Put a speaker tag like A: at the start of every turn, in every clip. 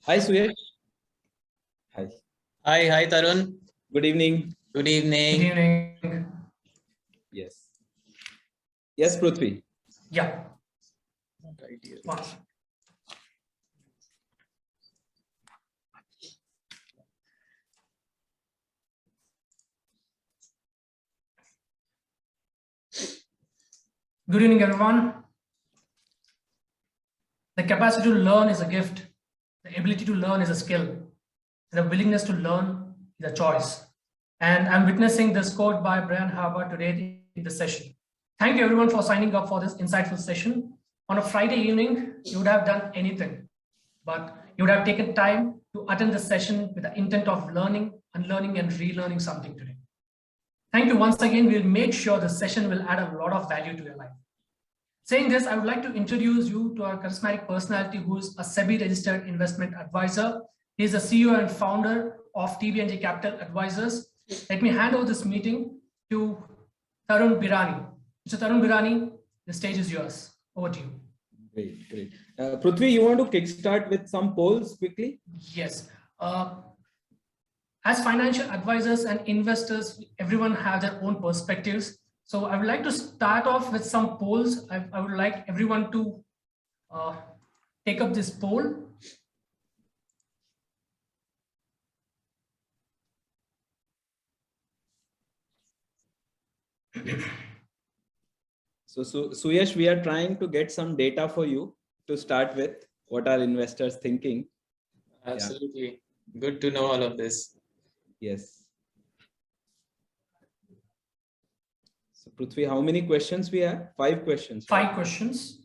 A: Hi, Suyash. Hi.
B: Hi, Tarun.
A: Good evening.
B: Good evening.
C: Good evening.
A: Yes. Yes, Prithvi.
C: Yeah.
B: Right here.
C: Wow. Good evening, everyone. The capacity to learn is a gift. The ability to learn is a skill. The willingness to learn is a choice. And I'm witnessing this quote by Brian Harbour today in the session. Thank you, everyone, for signing up for this insightful session. On a Friday evening, you would have done anything, but you would have taken time to attend the session with the intent of learning, unlearning, and relearning something today. Thank you once again. We'll make sure the session will add a lot of value to your life. Saying this, I would like to introduce you to our charismatic personality who is a SEBI registered investment advisor. He is the CEO and founder of TBNG Capital Advisors. Let me hand over this meeting to Tarun Birani. Mr. Tarun Birani, the stage is yours. Over to you.
A: Great. Prithvi, you want to kickstart with some polls quickly?
C: Yes. As financial advisors and investors, everyone has their own perspectives. So I would like to start off with some polls. I would like everyone to take up this poll.
A: So Suyash, we are trying to get some data for you to start with. What are investors thinking?
B: Absolutely. Yeah. Good to know all of this.
A: Yes. So Prithvi, how many questions we have? 5 questions.
C: 5 questions.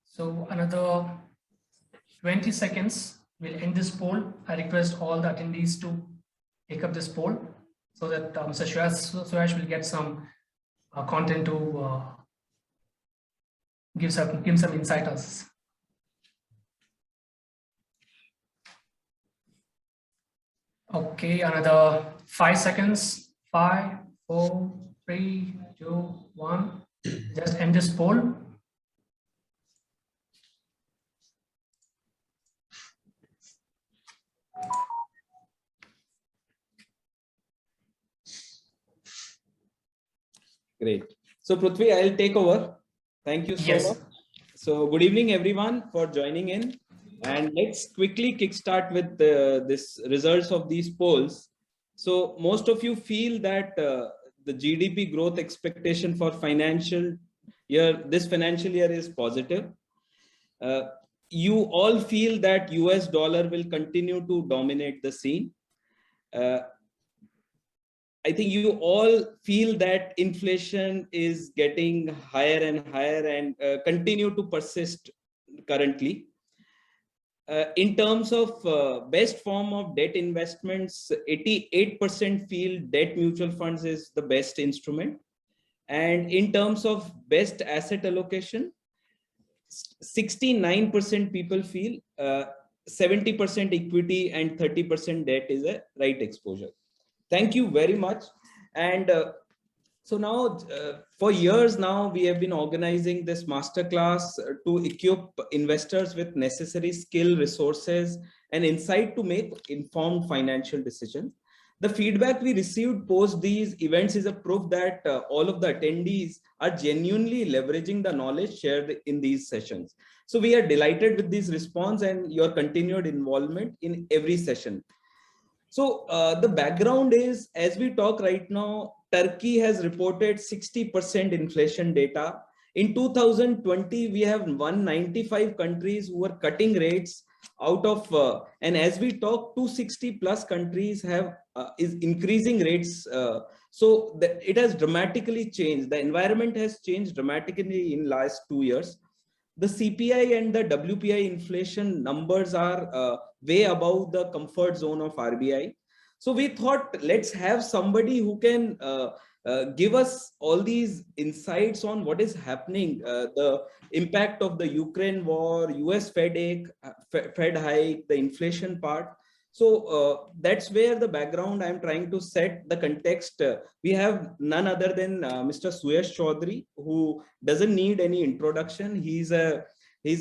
C: So another 20 seconds, we'll end this poll. I request all the attendees to take up this poll so that Mr. Suyash will get some content to give some insight us. Okay, another 5 seconds. 5, 4, 3, 2, 1. Just end this poll.
A: Great. So Prithvi, I'll take over. Thank you so much. So good evening, everyone, for joining in. And let's quickly kickstart with this results of these polls. So most of you feel that the GDP growth expectation for this financial year is positive. You all feel that US dollar will continue to dominate the scene. I think you all feel that inflation is getting higher and higher and continue to persist currently. In terms of best form of debt investments, 88% feel debt mutual funds is the best instrument. And in terms of best asset allocation, 69% people feel 70% equity and 30% debt is a right exposure. Thank you very much. And so now for years now, we have been organizing this masterclass to equip investors with necessary skill, resources, and insight to make informed financial decisions. The feedback we received post these events is a proof that all of the attendees are genuinely leveraging the knowledge shared in these sessions. So we are delighted with this response and your continued involvement in every session. So the background is, as we talk right now, Turkey has reported 60% inflation data. In 2020, we have 195 countries who are cutting rates out of, and as we talk, 260 plus countries have is increasing rates. So it has dramatically changed. The environment has changed dramatically in last 2 years. The CPI and the WPI inflation numbers are way above the comfort zone of RBI. So we thought, let's have somebody who can give us all these insights on what is happening, the impact of the Ukraine war, US Fed hike, the inflation part. So that's where the background I'm trying to set the context. We have none other than Mr. Suyash Chaudhary, who doesn't need any introduction. He's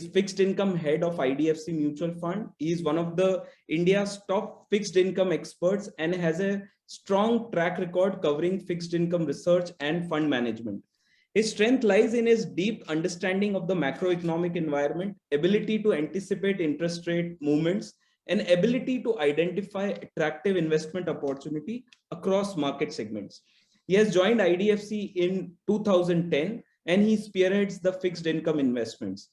A: fixed income head of IDFC Mutual Fund. He's one of the India's top fixed income experts and has a strong track record covering fixed income research and fund management. His strength lies in his deep understanding of the macroeconomic environment, ability to anticipate interest rate movements, and ability to identify attractive investment opportunity across market segments. He has joined IDFC in 2010 and he spearheads the fixed income investments.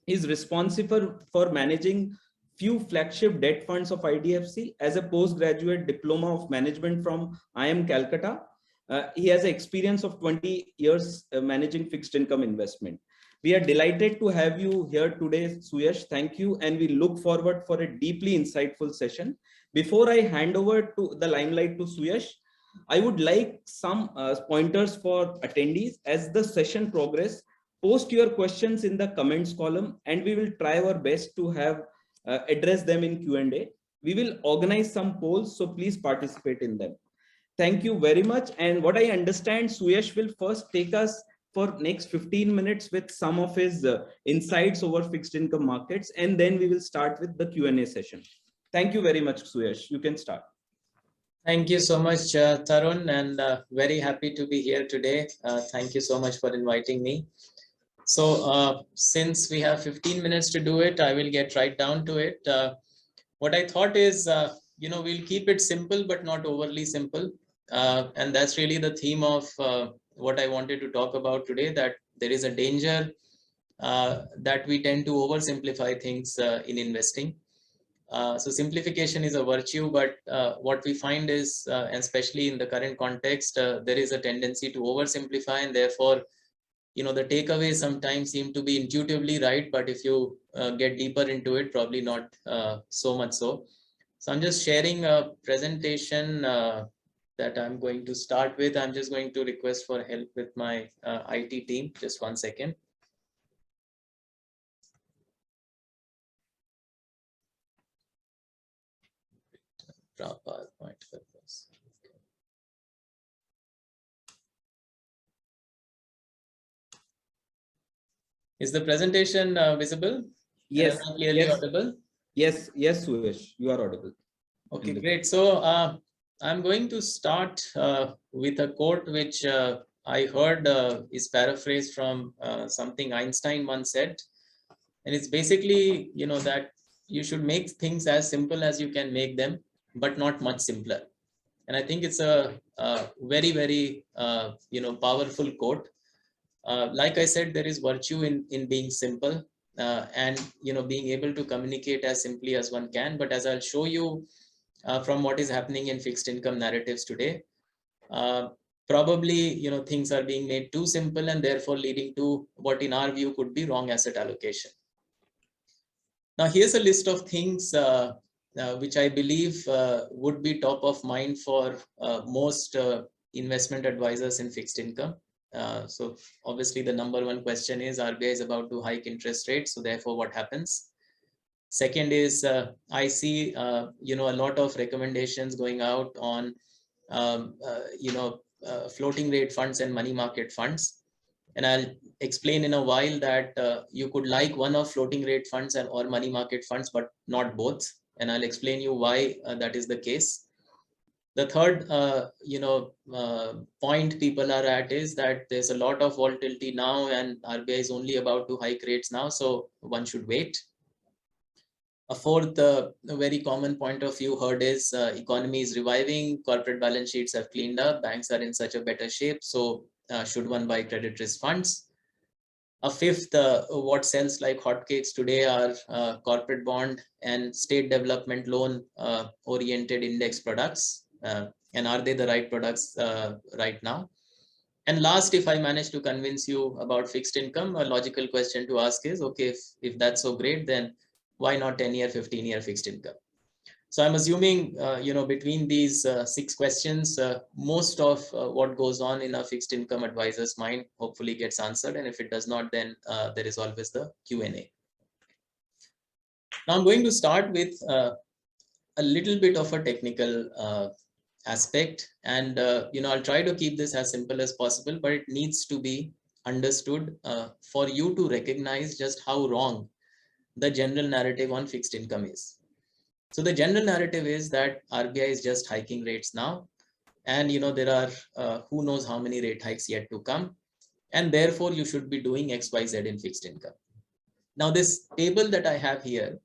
A: He is responsible for managing few flagship debt funds of IDFC as a postgraduate diploma of management from IIM Calcutta. He has an experience of 20 years managing fixed income investment. We are delighted to have you here today, Suyash. Thank you. And we look forward for a deeply insightful session. Before I hand over to the limelight to Suyash, I would like some pointers for attendees as the session progresses. Post your questions in the comments column and we will try our best to have address them in Q&A. We will organize some polls, so please participate in them. Thank you very much. And what I understand, Suyash will first take us for next 15 minutes with some of his insights over fixed income markets, and then we will start with the Q&A session. Thank you very much, Suyash. You can start.
B: Thank you so much, Tarun, and very happy to be here today. Thank you so much for inviting me. So since we have 15 minutes to do it, I will get right down to it. What I thought is, we'll keep it simple, but not overly simple. And that's really the theme of what I wanted to talk about today, that there is a danger that we tend to oversimplify things in investing. So simplification is a virtue, but what we find is, especially in the current context, there is a tendency to oversimplify, and therefore, the takeaways sometimes seem to be intuitively right, but if you get deeper into it, probably not so much so. So I'm just sharing a presentation that I'm going to start with. I'm just going to request for help with my IT team. Just one second. Is the presentation visible?
A: Yes.
B: Clearly
A: yes.
B: audible?
A: Yes, Suyash, you are audible.
B: Okay, great. So I'm going to start with a quote which I heard is paraphrased from something Einstein once said. And it's basically, that you should make things as simple as you can make them, but not much simpler. And I think it's a very, very, powerful quote. Like I said, there is virtue in being simple and, being able to communicate as simply as one can. But as I'll show you from what is happening in fixed income narratives today, probably, things are being made too simple and therefore leading to what in our view could be wrong asset allocation. Now, here's a list of things which I believe would be top of mind for most investment advisors in fixed income. So obviously the number one question is RBI is about to hike interest rates. So therefore what happens? Second is I see, a lot of recommendations going out on, floating rate funds and money market funds. And I'll explain in a while that you could like one of floating rate funds or money market funds, but not both. And I'll explain you why that is the case. The third, point people are at is that there's a lot of volatility now and RBI is only about to hike rates now, so one should wait. A fourth, very common point of view heard is economy is reviving, corporate balance sheets have cleaned up, banks are in such a better shape, so should one buy credit risk funds? A fifth, what sells like hotcakes today are corporate bond and state development loan oriented index products. And are they the right products right now? And last, if I manage to convince you about fixed income, a logical question to ask is, okay, if that's so great, then why not 10-year, 15-year fixed income? So I'm assuming, between these 6 questions, most of what goes on in a fixed income advisor's mind hopefully gets answered. And if it does not, then there is always the Q&A. Now I'm going to start with a little bit of a technical aspect, and I'll try to keep this as simple as possible, but it needs to be understood for you to recognize just how wrong the general narrative on fixed income is. So the general narrative is that RBI is just hiking rates now, and there are who knows how many rate hikes yet to come, and therefore you should be doing XYZ in fixed income. Now this table that I have here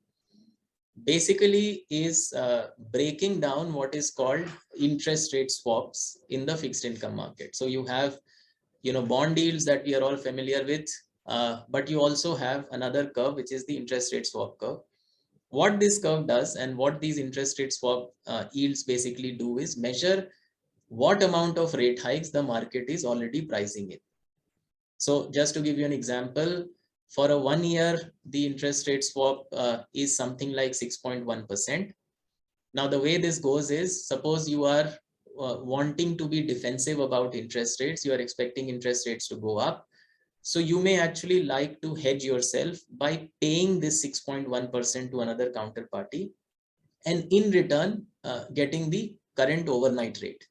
B: basically is breaking down what is called interest rate swaps in the fixed income market. So you have bond yields that we are all familiar with, but you also have another curve, which is the interest rate swap curve. What this curve does and what these interest rate swap yields basically do is measure what amount of rate hikes the market is already pricing in. So just to give you an example, for a 1 year, the interest rate swap is something like 6.1%. Now, the way this goes is, suppose you are wanting to be defensive about interest rates, you are expecting interest rates to go up. So you may actually like to hedge yourself by paying this 6.1% to another counterparty, and in return, getting the current overnight rate.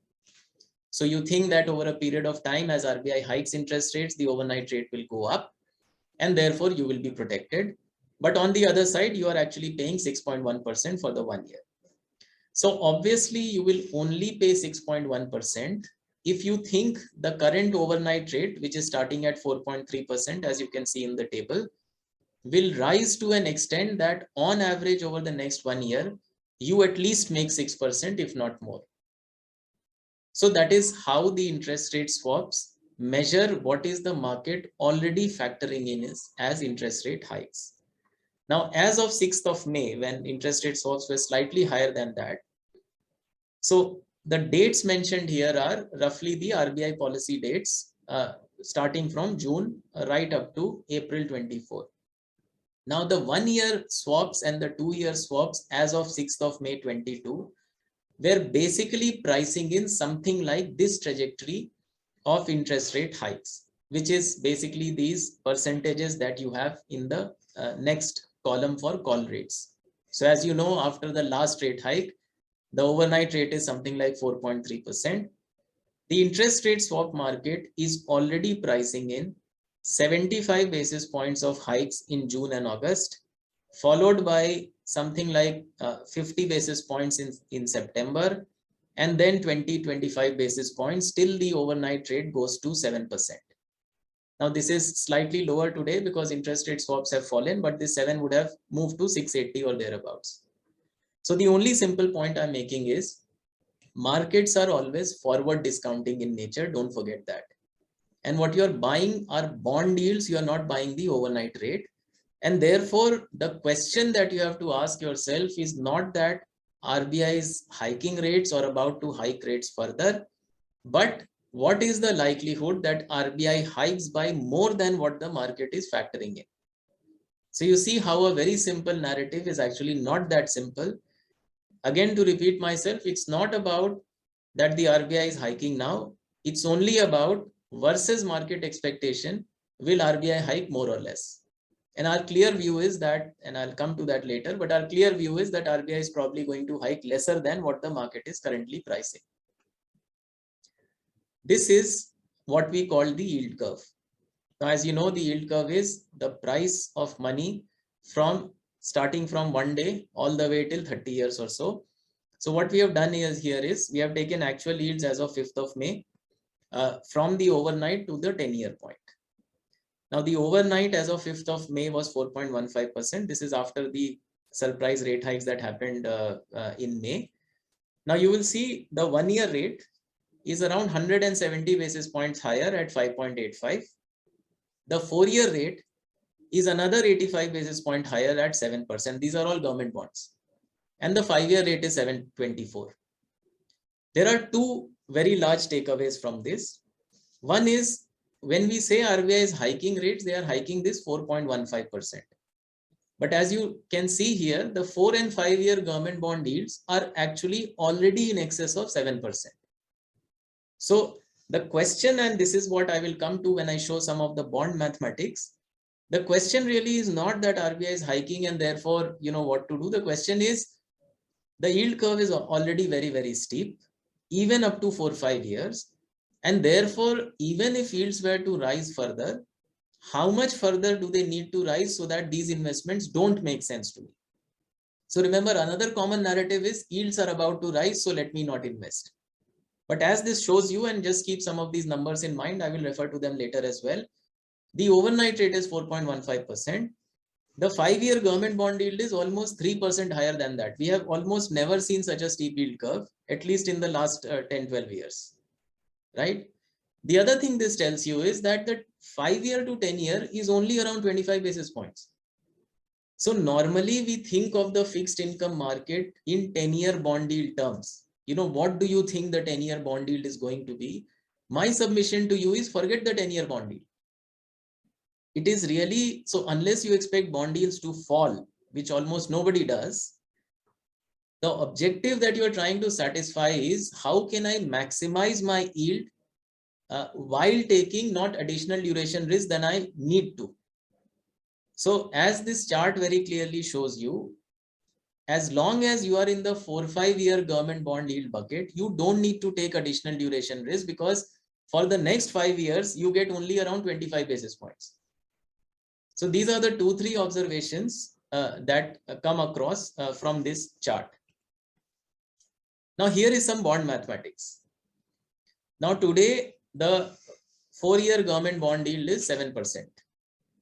B: So you think that over a period of time, as RBI hikes interest rates, the overnight rate will go up, and therefore you will be protected. But on the other side, you are actually paying 6.1% for the 1 year. So obviously you will only pay 6.1% if you think the current overnight rate, which is starting at 4.3%, as you can see in the table, will rise to an extent that on average over the next 1 year, you at least make 6%, if not more. So that is how the interest rate swaps measure what is the market already factoring in as interest rate hikes. Now, as of 6th of May, when interest rate swaps were slightly higher than that, so the dates mentioned here are roughly the RBI policy dates, starting from June right up to April 24. Now, the 1 year swaps and the 2 year swaps as of 6th of May 22 were basically pricing in something like this trajectory of interest rate hikes, which is basically these percentages that you have in the next column for call rates. So as you know, after the last rate hike, the overnight rate is something like 4.3%. The interest rate swap market is already pricing in 75 basis points of hikes in June and August, followed by something like 50 basis points in September, and then 20-25 basis points till the overnight rate goes to 7%. Now this is slightly lower today because interest rate swaps have fallen, but this 7 would have moved to 680 or thereabouts. So the only simple point I'm making is markets are always forward discounting in nature, don't forget that. And what you're buying are bond yields, you are not buying the overnight rate. And therefore, the question that you have to ask yourself is not that RBI is hiking rates or about to hike rates further, but what is the likelihood that RBI hikes by more than what the market is factoring in? So you see how a very simple narrative is actually not that simple. Again, to repeat myself, it's not about that the RBI is hiking now. It's only about versus market expectation, will RBI hike more or less? And our clear view is that, and I'll come to that later, but our clear view is that RBI is probably going to hike lesser than what the market is currently pricing. This is what we call the yield curve. Now, as you know, the yield curve is the price of money from starting from 1 day all the way till 30 years or so. So what we have done here is we have taken actual yields as of 5th of May from the overnight to the 10-year point. Now, the overnight as of 5th of May was 4.15%. This is after the surprise rate hikes that happened in May. Now, you will see the 1 year rate is around 170 basis points higher at 5.85. The 4 year rate is another 85 basis point higher at 7%. These are all government bonds. And the 5 year rate is 7.24. There are two very large takeaways from this. One is, when we say RBI is hiking rates, they are hiking this 4.15%. But as you can see here, the 4 and 5 year government bond yields are actually already in excess of 7%. So the question, and this is what I will come to when I show some of the bond mathematics, the question really is not that RBI is hiking and therefore, you know what to do. The question is, the yield curve is already very, very steep, even up to 4 or 5 years. And therefore, even if yields were to rise further, how much further do they need to rise so that these investments don't make sense to me? So remember, another common narrative is yields are about to rise, so let me not invest. But as this shows you, and just keep some of these numbers in mind, I will refer to them later as well. The overnight rate is 4.15%. The 5-year government bond yield is almost 3% higher than that. We have almost never seen such a steep yield curve, at least in the last 10-12 years, right? The other thing this tells you is that the 5-year to 10-year is only around 25 basis points. So normally we think of the fixed income market in 10-year bond yield terms. You know, what do you think the 10-year bond yield is going to be? My submission to you is forget the 10-year bond yield. It is really, so unless you expect bond yields to fall, which almost nobody does, the objective that you are trying to satisfy is how can I maximize my yield while taking not additional duration risk than I need to. So as this chart very clearly shows you, as long as you are in the 4 or 5 year government bond yield bucket, you don't need to take additional duration risk, because for the next 5 years, you get only around 25 basis points. So these are the 2-3 observations that come across from this chart. Now here is some bond mathematics. Now today, the 4-year government bond yield is 7%,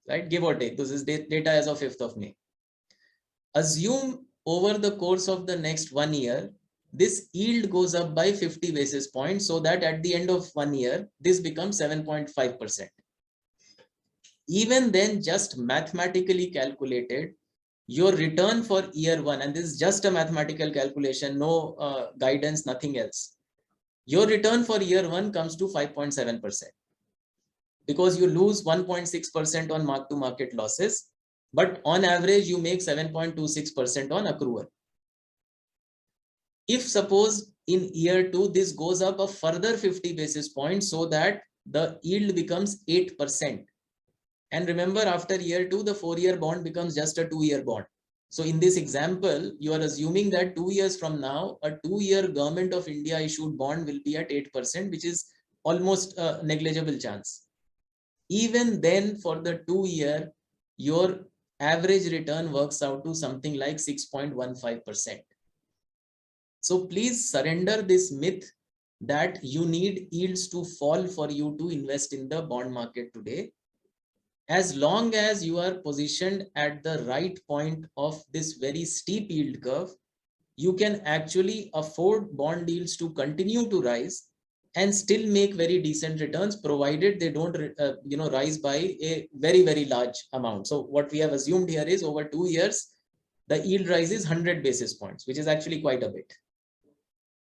B: right? Give or take. This is data as of 5th of May. Assume over the course of the next 1 year, this yield goes up by 50 basis points, so that at the end of 1 year, this becomes 7.5%. Even then, just mathematically calculated, your return for year 1, and this is just a mathematical calculation, no guidance, nothing else. Your return for year 1 comes to 5.7%, because you lose 1.6% on mark-to-market losses, but on average, you make 7.26% on accrual. If suppose in year 2, this goes up a further 50 basis points, so that the yield becomes 8%. And remember, after year 2, the 4-year bond becomes just a 2-year bond. So in this example, you are assuming that 2 years from now, a 2-year Government of India issued bond will be at 8%, which is almost a negligible chance. Even then, for the 2-year, your average return works out to something like 6.15%. So please surrender this myth that you need yields to fall for you to invest in the bond market today. As long as you are positioned at the right point of this very steep yield curve, you can actually afford bond yields to continue to rise and still make very decent returns, provided they don't rise by a very, very large amount. So what we have assumed here is over 2 years, the yield rise is 100 basis points, which is actually quite a bit.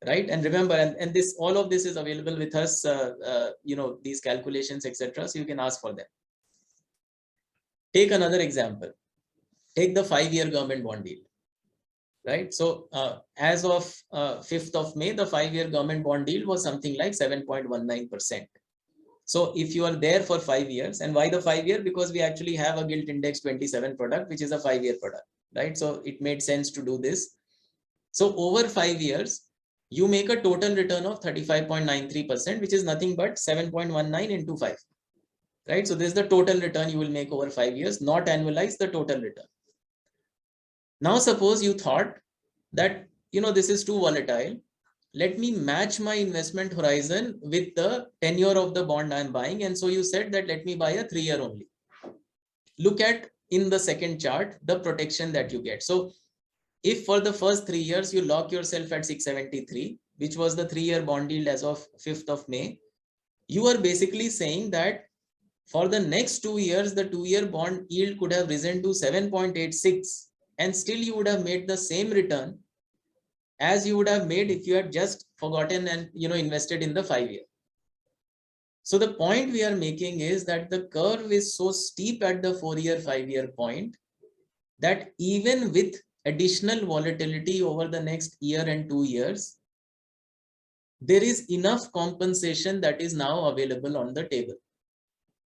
B: Right. And remember, and this, all of this is available with us, these calculations, etc. So you can ask for them. Take another example. Take the 5-year government bond yield, right? So as of 5th of May, the 5-year government bond yield was something like 7.19%. So if you are there for 5 years, and why the 5-year? Because we actually have a gilt index 27 product, which is a 5-year product, right? So it made sense to do this. So over 5 years, you make a total return of 35.93%, which is nothing but 7.19 into 5. Right? So this is the total return you will make over 5 years, not annualize the total return. Now, suppose you thought that, this is too volatile. Let me match my investment horizon with the tenure of the bond I'm buying. And so you said that let me buy a 3-year only. Look at in the second chart, the protection that you get. So if for the first 3 years, you lock yourself at 673, which was the 3-year bond yield as of 5th of May, you are basically saying that for the next 2 years, the 2-year bond yield could have risen to 7.86, and still you would have made the same return as you would have made if you had just forgotten and invested in the 5-year. So the point we are making is that the curve is so steep at the 4-year, 5-year point that even with additional volatility over the next year and 2 years, there is enough compensation that is now available on the table.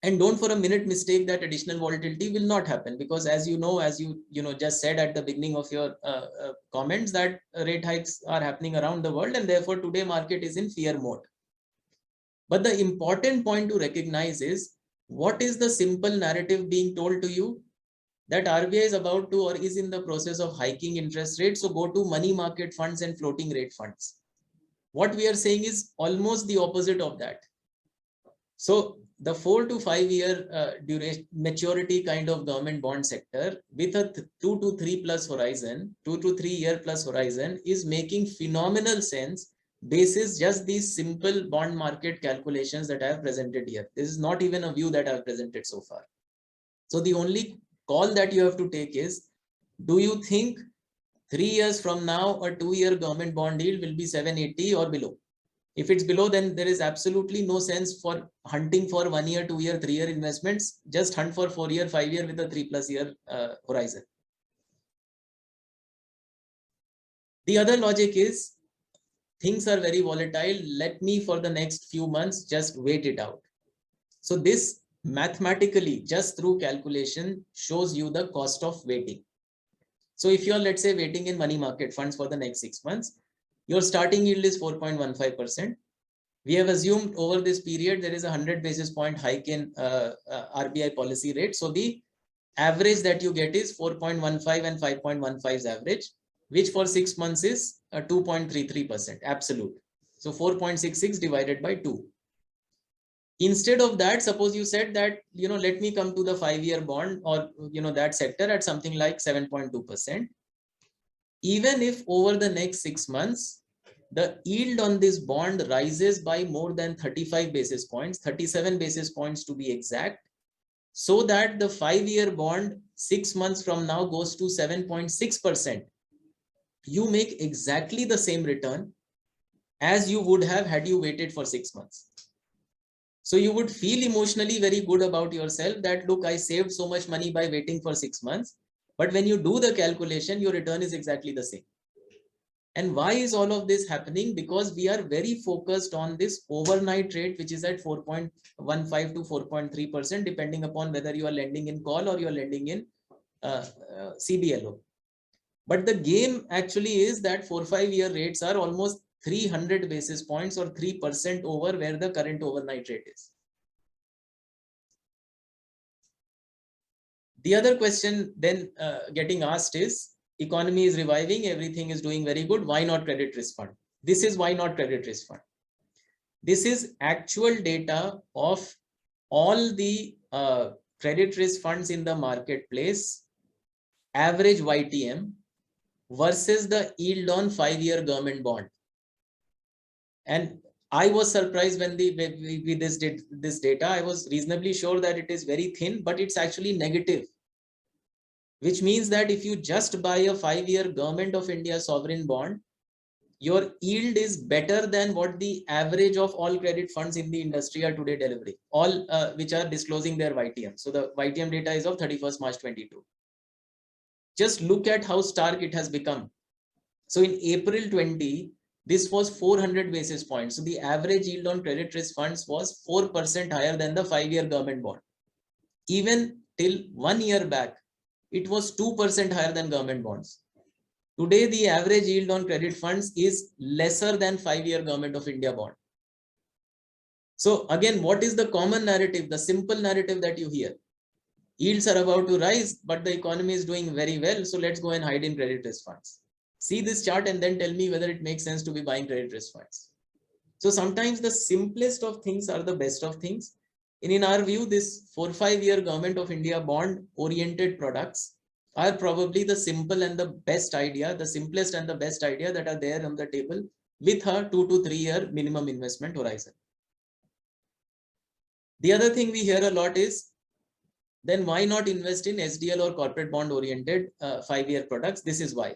B: And don't for a minute mistake that additional volatility will not happen, because as you know, just said at the beginning of your comments, that rate hikes are happening around the world, and therefore today market is in fear mode. But the important point to recognize is, what is the simple narrative being told to you? That RBI is about to or is in the process of hiking interest rates, so go to money market funds and floating rate funds. What we are saying is almost the opposite of that. So the 4 to 5 year duration maturity kind of government bond sector with a 2 to 3 plus horizon, 2 to 3 year plus horizon, is making phenomenal sense basis just these simple bond market calculations that I have presented here. This is not even a view that I have presented so far. So the only call that you have to take is, do you think 3 years from now a 2 year government bond yield will be 780 or below? If it's below, then there is absolutely no sense for hunting for 1 year, 2 year, 3 year investments. Just hunt for 4 year, 5 year with a 3+ year horizon. The other logic is, things are very volatile. Let me for the next few months just wait it out. So this mathematically, just through calculation, shows you the cost of waiting. So if you're, let's say, waiting in money market funds for the next 6 months, your starting yield is 4.15%. We have assumed over this period there is a 100 basis point hike in RBI policy rate. So the average that you get is 4.15 and 5.15 average, which for 6 months is 2.33% absolute. So 4.66 divided by 2. Instead of that, suppose you said that, let me come to the 5 year bond or, that sector at something like 7.2%. Even if over the next 6 months, the yield on this bond rises by more than 35 basis points, 37 basis points to be exact, so that the 5 year bond 6 months from now goes to 7.6%, you make exactly the same return as you would have had you waited for 6 months. So you would feel emotionally very good about yourself that, look, I saved so much money by waiting for 6 months. But when you do the calculation, your return is exactly the same. And why is all of this happening? Because we are very focused on this overnight rate, which is at 4.15 to 4.3%, depending upon whether you are lending in call or you are lending in CBLO. But the game actually is that 4-5 year rates are almost 300 basis points or 3% over where the current overnight rate is. The other question then getting asked is, economy is reviving, everything is doing very good, why not credit risk fund? This is why not credit risk fund. This is actual data of all the credit risk funds in the marketplace, average YTM versus the yield on 5 year government bond. And I was surprised when we did this data. I was reasonably sure that it is very thin, but it's actually negative, which means that if you just buy a 5 year government of India sovereign bond, your yield is better than what the average of all credit funds in the industry are today delivering, all which are disclosing their YTM. So the YTM data is of 31st March 22. Just look at how stark it has become. So in April 20, this was 400 basis points. So the average yield on credit risk funds was 4% higher than the 5 year government bond. Even till 1 year back, it was 2% higher than government bonds. Today, the average yield on credit funds is lesser than 5 year government of India bond. So again, what is the common narrative, the simple narrative that you hear? Yields are about to rise, but the economy is doing very well. So let's go and hide in credit risk funds. See this chart and then tell me whether it makes sense to be buying credit risk funds. So sometimes the simplest of things are the best of things. And in our view, this 4-5 year government of India bond oriented products are probably the simple and the best idea, the simplest and the best idea that are there on the table with a 2 to 3 year minimum investment horizon. The other thing we hear a lot is, then why not invest in SDL or corporate bond oriented 5 year products? This is why.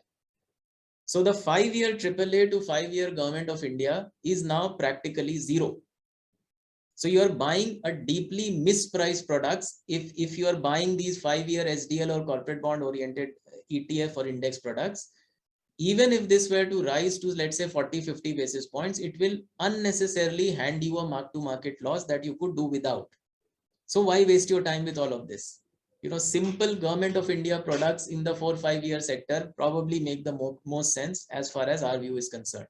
B: So the 5 year AAA to 5 year government of India is now practically zero. So you are buying a deeply mispriced products if you are buying these 5 year SDL or corporate bond oriented ETF or index products. Even if this were to rise to, let's say, 40-50 basis points, it will unnecessarily hand you a mark to market loss that you could do without. So why waste your time with all of this? Simple government of India products in the 4-5 year sector probably make the most sense as far as our view is concerned.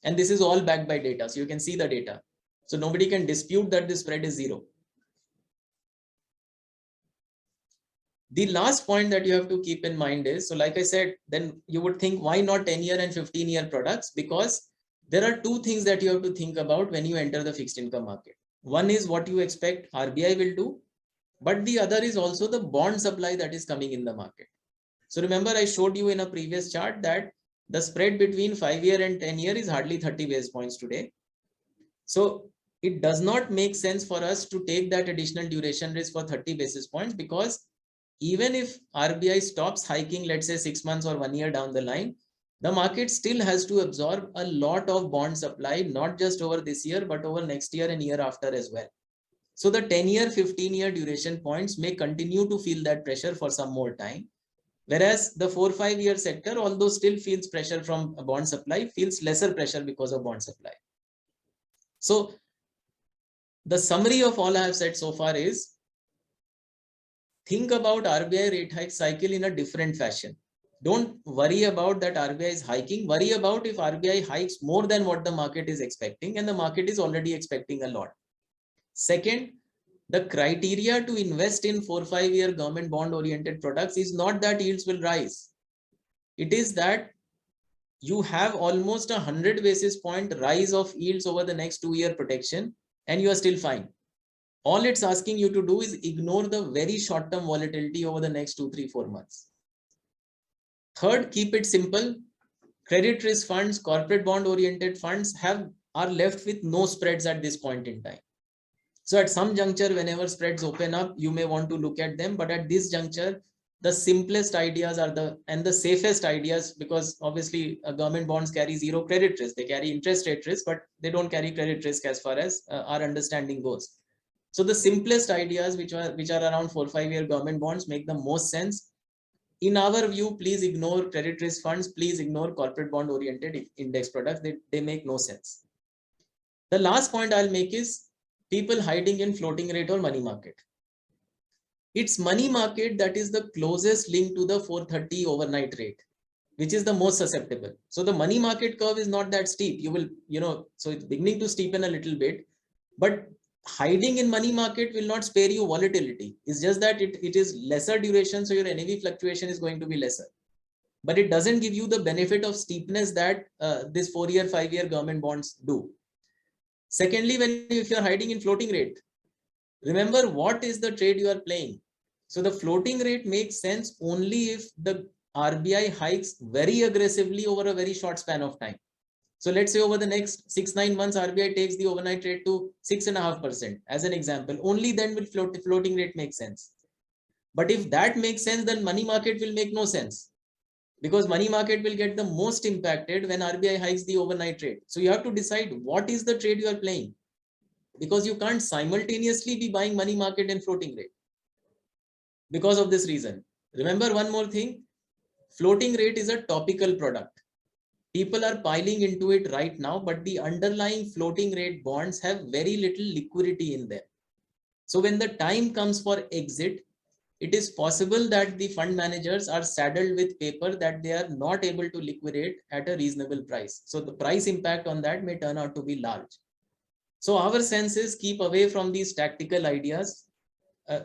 B: And this is all backed by data. So you can see the data. So nobody can dispute that the spread is zero. The last point that you have to keep in mind is, so like I said, then you would think, why not 10-year and 15-year products? Because there are two things that you have to think about when you enter the fixed income market. One is what you expect RBI will do, but the other is also the bond supply that is coming in the market. So remember, I showed you in a previous chart that the spread between 5-year and 10-year is hardly 30 basis points today. So it does not make sense for us to take that additional duration risk for 30 basis points, because even if RBI stops hiking, let's say 6 months or 1 year down the line, the market still has to absorb a lot of bond supply, not just over this year, but over next year and year after as well. So the 10-year, 15-year duration points may continue to feel that pressure for some more time. Whereas the 4-5 year sector, although still feels pressure from a bond supply, feels lesser pressure because of bond supply. So the summary of all I have said so far is, think about RBI rate hike cycle in a different fashion. Don't worry about that RBI is hiking. Worry about if RBI hikes more than what the market is expecting, and the market is already expecting a lot. Second, the criteria to invest in 4-5 year government bond oriented products is not that yields will rise. It is that you have almost 100 basis point rise of yields over the next 2-year protection, and you are still fine. All it's asking you to do is ignore the very short-term volatility over the next 2, 3, 4 months. Third, keep it simple. Credit risk funds, corporate bond oriented funds are left with no spreads at this point in time. So at some juncture, whenever spreads open up, you may want to look at them. But at this juncture, the simplest ideas are the safest ideas, because obviously government bonds carry zero credit risk. They carry interest rate risk, but they don't carry credit risk as far as our understanding goes. So the simplest ideas, which are around 4-5 year government bonds, make the most sense. In our view, please ignore credit risk funds. Please ignore corporate bond oriented index products. They make no sense. The last point I'll make is people hiding in floating rate or money market. It's money market that is the closest link to the 430 overnight rate, which is the most susceptible. So the money market curve is not that steep. So it's beginning to steepen a little bit, but hiding in money market will not spare you volatility. It's just that it is lesser duration, so your NAV fluctuation is going to be lesser. But it doesn't give you the benefit of steepness that this 4-year, 5-year government bonds do. Secondly, if you're hiding in floating rate, remember what is the trade you are playing. So the floating rate makes sense only if the RBI hikes very aggressively over a very short span of time. So let's say over the next 6-9 months, RBI takes the overnight rate to 6.5% as an example. Only then will floating rate make sense. But if that makes sense, then money market will make no sense, because money market will get the most impacted when RBI hikes the overnight rate. So you have to decide what is the trade you are playing, because you can't simultaneously be buying money market and floating rate because of this reason. Remember one more thing, floating rate is a topical product. People are piling into it right now, but the underlying floating rate bonds have very little liquidity in them. So when the time comes for exit, it is possible that the fund managers are saddled with paper that they are not able to liquidate at a reasonable price. So the price impact on that may turn out to be large. So our sense is keep away from these tactical ideas.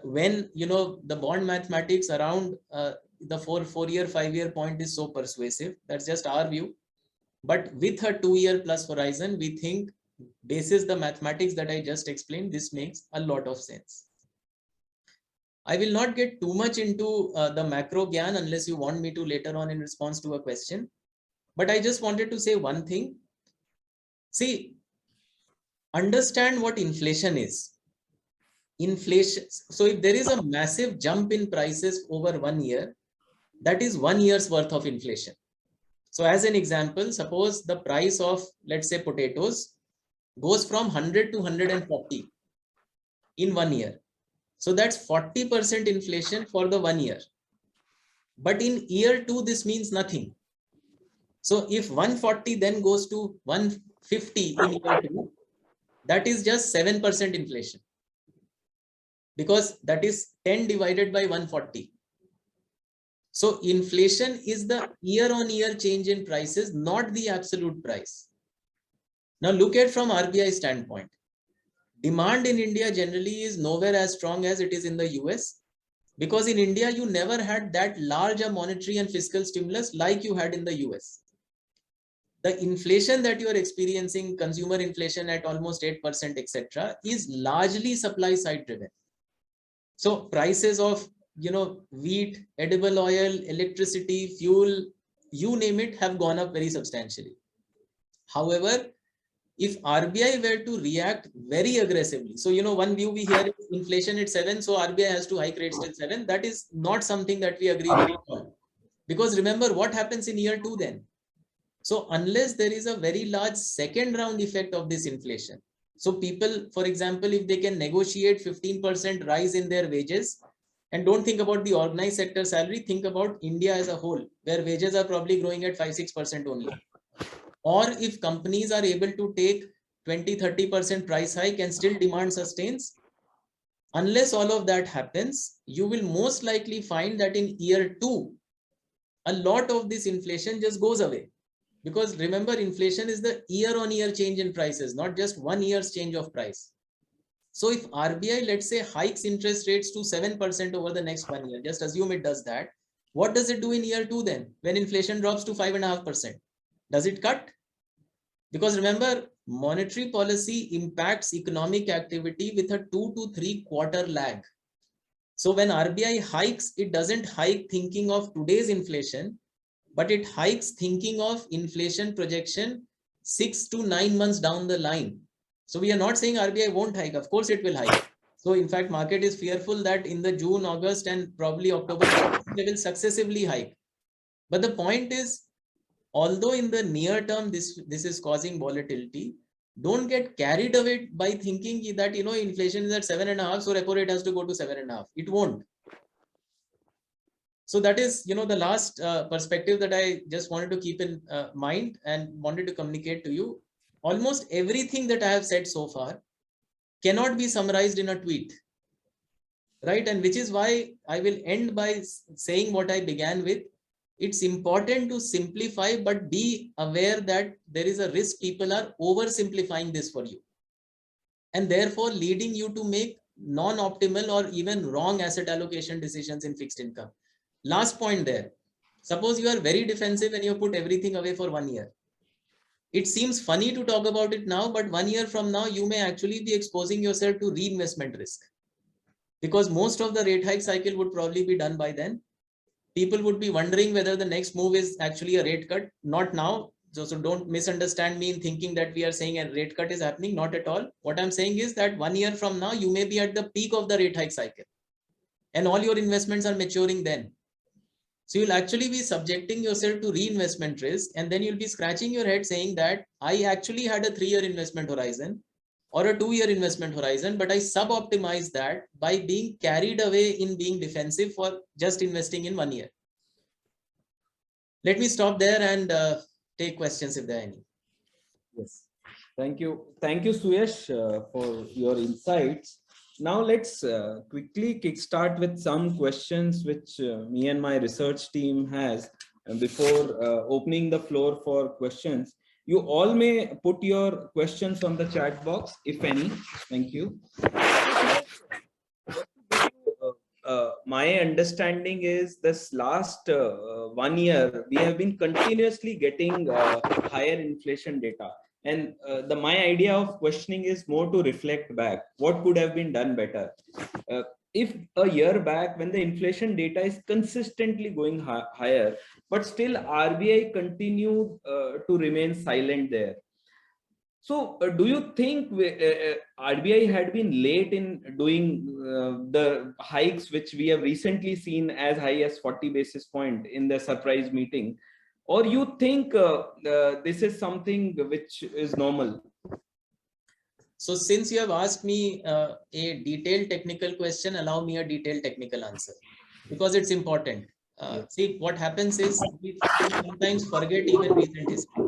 B: When the bond mathematics around the 4-year, 5-year point is so persuasive, that's just our view. But with a 2-year plus horizon, we think, basis the mathematics that I just explained, this makes a lot of sense. I will not get too much into the macro gyan unless you want me to later on in response to a question. But I just wanted to say one thing. See, understand what inflation is. Inflation. So if there is a massive jump in prices over 1 year, that is 1 year's worth of inflation. So as an example, suppose the price of, let's say, potatoes goes from 100 to 140 in 1 year. So that's 40% inflation for the 1 year. But in year 2, this means nothing. So if 140 then goes to 150 in year 2, that is just 7% inflation. because that is 10 divided by 140. So inflation is the year-on-year change in prices, not the absolute price. Now look at from RBI standpoint. Demand in India generally is nowhere as strong as it is in the US, because in India you never had that large a monetary and fiscal stimulus like you had in the US. The inflation that you are experiencing, consumer inflation at almost 8%, etc., is largely supply side driven. So prices of wheat, edible oil, electricity, fuel, you name it, have gone up very substantially. However, if RBI were to react very aggressively, so one view we hear is inflation at 7, so RBI has to hike rates till 7. That is not something that we agree with at all. Because remember what happens in year 2 then. So unless there is a very large second round effect of this inflation, so people, for example, if they can negotiate 15% rise in their wages, and don't think about the organized sector salary, think about India as a whole, where wages are probably growing at 5-6% only. Or if companies are able to take 20-30% price hike and still demand sustains, unless all of that happens, you will most likely find that in year 2, a lot of this inflation just goes away. Because remember, inflation is the year-on-year change in prices, not just 1 year's change of price. So if RBI, let's say, hikes interest rates to 7% over the next 1 year, just assume it does that, what does it do in year 2 then, when inflation drops to 5.5%? Does it cut? Because remember, monetary policy impacts economic activity with a 2 to 3 quarter lag. So when RBI hikes, it doesn't hike thinking of today's inflation, but it hikes thinking of inflation projection 6 to 9 months down the line. So we are not saying RBI won't hike. Of course it will hike. So in fact, market is fearful that in the June, August, and probably October, they will successively hike. But the point is, although in the near term, this is causing volatility, don't get carried away by thinking that, inflation is at 7.5, so repo rate has to go to 7.5. It won't. So that is, the last perspective that I just wanted to keep in mind and wanted to communicate to you. Almost everything that I have said so far cannot be summarized in a tweet, right? And which is why I will end by saying what I began with. It's important to simplify, but be aware that there is a risk people are oversimplifying this for you, and therefore leading you to make non-optimal or even wrong asset allocation decisions in fixed income. Last point there. Suppose you are very defensive and you put everything away for 1 year. It seems funny to talk about it now, but 1 year from now, you may actually be exposing yourself to reinvestment risk, because most of the rate hike cycle would probably be done by then. People would be wondering whether the next move is actually a rate cut. Not now. So don't misunderstand me in thinking that we are saying a rate cut is happening. Not at all. What I'm saying is that 1 year from now, you may be at the peak of the rate hike cycle, and all your investments are maturing then. So you'll actually be subjecting yourself to reinvestment risk, and then you'll be scratching your head saying that I actually had a 3-year investment horizon or a 2-year investment horizon, but I sub-optimized that by being carried away in being defensive for just investing in 1 year. Let me stop there and take questions if there are any.
A: Yes. Thank you. Thank you, Suyash, for your insights. Now let's quickly kickstart with some questions which me and my research team has before opening the floor for questions. You all may put your questions on the chat box, if any. Thank you. My understanding is this last 1 year, we have been continuously getting higher inflation data. And my idea of questioning is more to reflect back. What could have been done better? If a year back, when the inflation data is consistently going higher, but still RBI continued to remain silent there. So do you think RBI had been late in doing the hikes, which we have recently seen as high as 40 basis point in the surprise meeting? Or you think this is something which is normal?
B: So since you have asked me a detailed technical question, allow me a detailed technical answer, because it's important. See, what happens is we sometimes forget even recent history.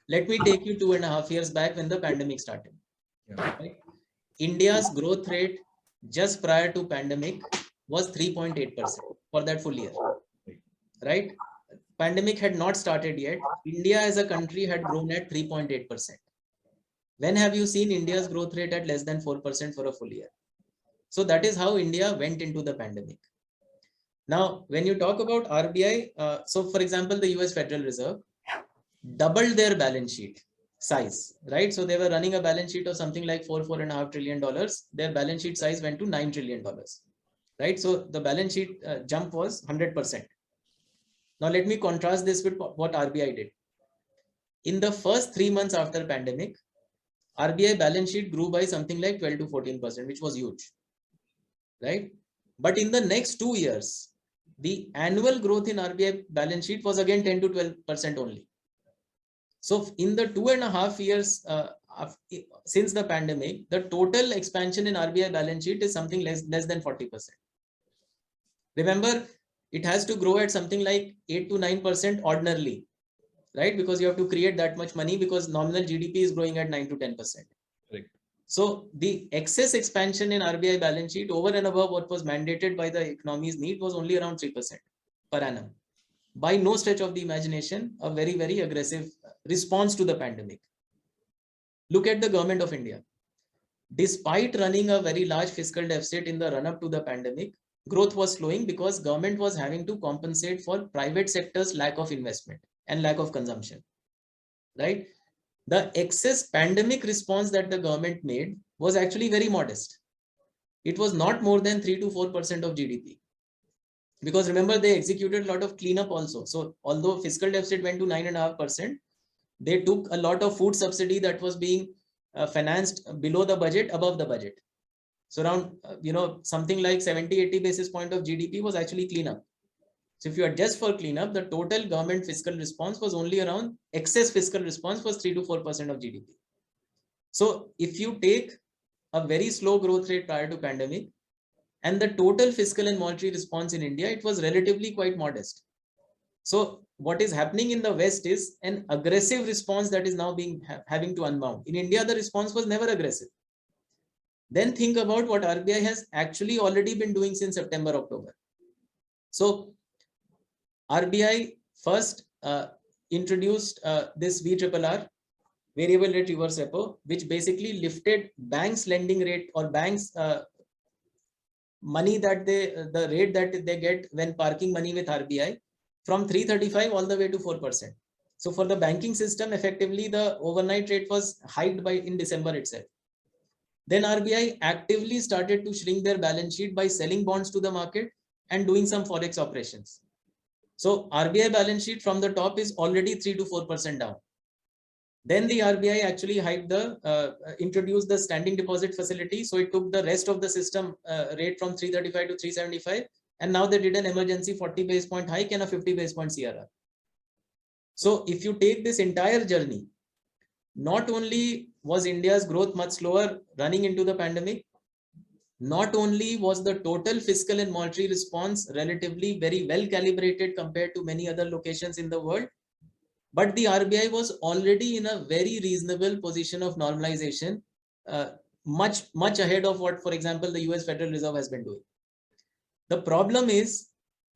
B: Let me take you 2.5 years back when the pandemic started. Yeah. Right? India's growth rate just prior to pandemic was 3.8% for that full year, right? Pandemic had not started yet. India as a country had grown at 3.8%. When have you seen India's growth rate at less than 4% for a full year? So that is how India went into the pandemic. Now, when you talk about RBI, so for example, the US Federal Reserve doubled their balance sheet size, right? So they were running a balance sheet of something like $4.5 trillion. Their balance sheet size went to $9 trillion, right? So the balance sheet jump was 100%. Now let me contrast this with what RBI did. In the first 3 months after pandemic, RBI balance sheet grew by something like 12 to 14%, which was huge, right? But in the next 2 years, the annual growth in RBI balance sheet was again 10 to 12% only. So in the 2.5 years since the pandemic, the total expansion in RBI balance sheet is something less than 40%. Remember, it has to grow at something like 8 to 9% ordinarily, right? Because you have to create that much money because nominal GDP is growing at 9 to 10%.
A: Right.
B: So the excess expansion in RBI balance sheet over and above what was mandated by the economy's need was only around 3% per annum. By no stretch of the imagination, a very, very aggressive response to the pandemic. Look at the government of India. Despite running a very large fiscal deficit in the run-up to the pandemic, growth was slowing because government was having to compensate for private sector's lack of investment and lack of consumption, right? The excess pandemic response that the government made was actually very modest. It was not more than 3 to 4% of GDP. Because remember, they executed a lot of cleanup also. So although fiscal deficit went to 9.5%, they took a lot of food subsidy that was being financed below the budget, above the budget. So around, something like 70-80 basis point of GDP was actually cleanup. So if you adjust for cleanup, the total government fiscal response was only around, excess fiscal response was 3 to 4% of GDP. So if you take a very slow growth rate prior to pandemic and the total fiscal and monetary response in India, it was relatively quite modest. So what is happening in the West is an aggressive response that is now having to unbound. In India, the response was never aggressive. Then think about what RBI has actually already been doing since September, October. So RBI first introduced this VRRR, variable rate reverse repo, which basically lifted banks' lending rate or banks' money that the rate that they get when parking money with RBI from 335 all the way to 4%. So for the banking system, effectively the overnight rate was hiked in December itself. Then RBI actively started to shrink their balance sheet by selling bonds to the market and doing some forex operations. So RBI balance sheet from the top is already 3 to 4% down. Then the RBI actually introduced the standing deposit facility. So it took the rest of the system rate from 335 to 375. And now they did an emergency 40 basis point hike and a 50 basis point CRR. So if you take this entire journey, not only was India's growth much slower running into the pandemic, not only was the total fiscal and monetary response relatively very well calibrated compared to many other locations in the world, but the RBI was already in a very reasonable position of normalization, much ahead of what, for example, the US Federal Reserve has been doing. The problem is,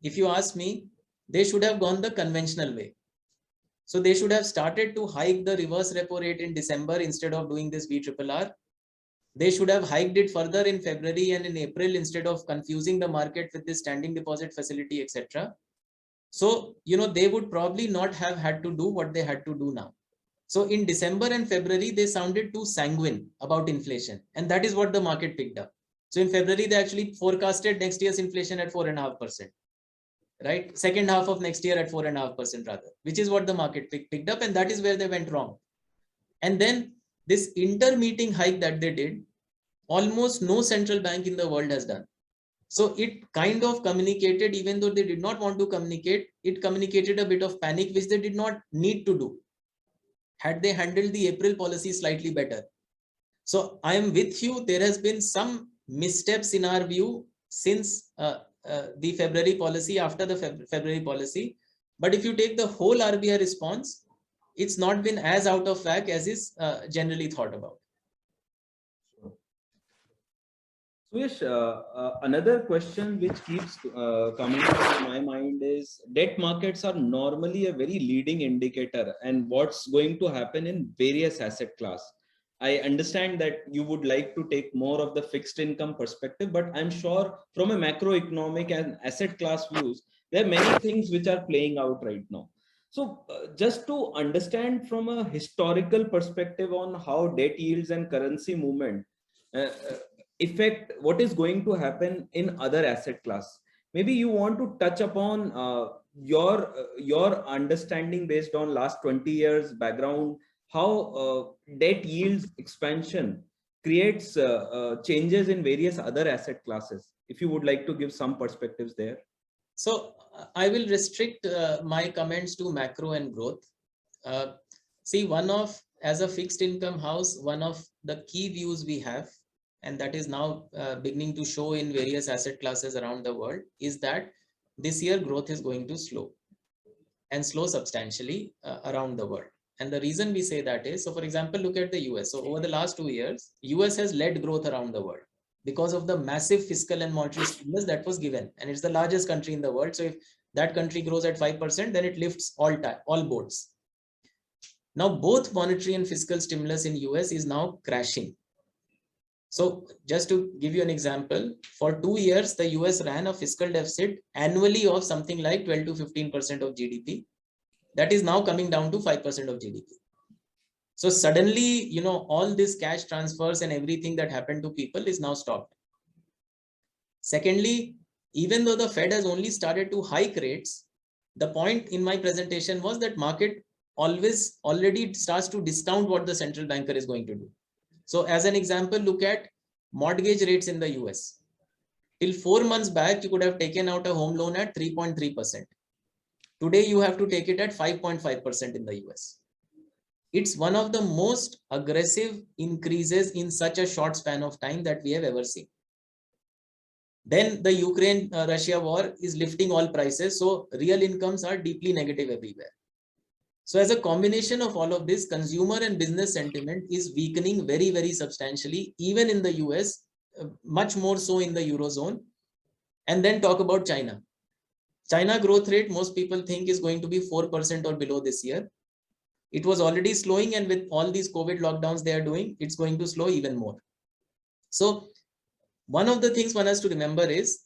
B: if you ask me, they should have gone the conventional way. So they should have started to hike the reverse repo rate in December instead of doing this VRRR. They should have hiked it further in February and in April instead of confusing the market with this standing deposit facility, etc. So, they would probably not have had to do what they had to do now. So in December and February, they sounded too sanguine about inflation. And that is what the market picked up. So in February, they actually forecasted next year's inflation at 4.5%. Right? Second half of next year at 4.5% rather, which is what the market picked up. And that is where they went wrong. And then this inter-meeting hike that they did, almost no central bank in the world has done. So it kind of communicated, even though they did not want to communicate, it communicated a bit of panic, which they did not need to do. Had they handled the April policy slightly better. So I am with you. There has been some missteps in our view since the February policy, after the February policy. But if you take the whole RBI response, it's not been as out of whack as is generally thought about.
A: Suyash, another question which keeps coming to my mind is debt markets are normally a very leading indicator and what's going to happen in various asset class. I understand that you would like to take more of the fixed income perspective, but I'm sure from a macroeconomic and asset class views, there are many things which are playing out right now. So just to understand from a historical perspective on how debt yields and currency movement uh, affect what is going to happen in other asset class, maybe you want to touch upon your understanding based on last 20 years background, how debt yields expansion creates changes in various other asset classes, if you would like to give some perspectives there.
B: So I will restrict my comments to macro and growth. See, as a fixed income house, one of the key views we have, and that is now beginning to show in various asset classes around the world, is that this year growth is going to slow and slow substantially around the world. And the reason we say that is, so for example, look at the US. So over the last 2 years, US has led growth around the world because of the massive fiscal and monetary stimulus that was given. And it's the largest country in the world. So if that country grows at 5%, then it lifts all boats. Now, both monetary and fiscal stimulus in US is now crashing. So just to give you an example, for 2 years, the US ran a fiscal deficit annually of something like 12 to 15% of GDP. That is now coming down to 5% of GDP. So suddenly, all this cash transfers and everything that happened to people is now stopped. Secondly, even though the Fed has only started to hike rates, the point in my presentation was that market already starts to discount what the central banker is going to do. So as an example, look at mortgage rates in the US. Till 4 months back, you could have taken out a home loan at 3.3%. Today, you have to take it at 5.5% in the US. It's one of the most aggressive increases in such a short span of time that we have ever seen. Then the Ukraine-Russia war is lifting all prices. So real incomes are deeply negative everywhere. So as a combination of all of this, consumer and business sentiment is weakening very, very substantially, even in the US, much more so in the Eurozone. And then talk about China. China growth rate, most people think is going to be 4% or below this year. It was already slowing, and with all these COVID lockdowns they are doing, it's going to slow even more. So one of the things one has to remember is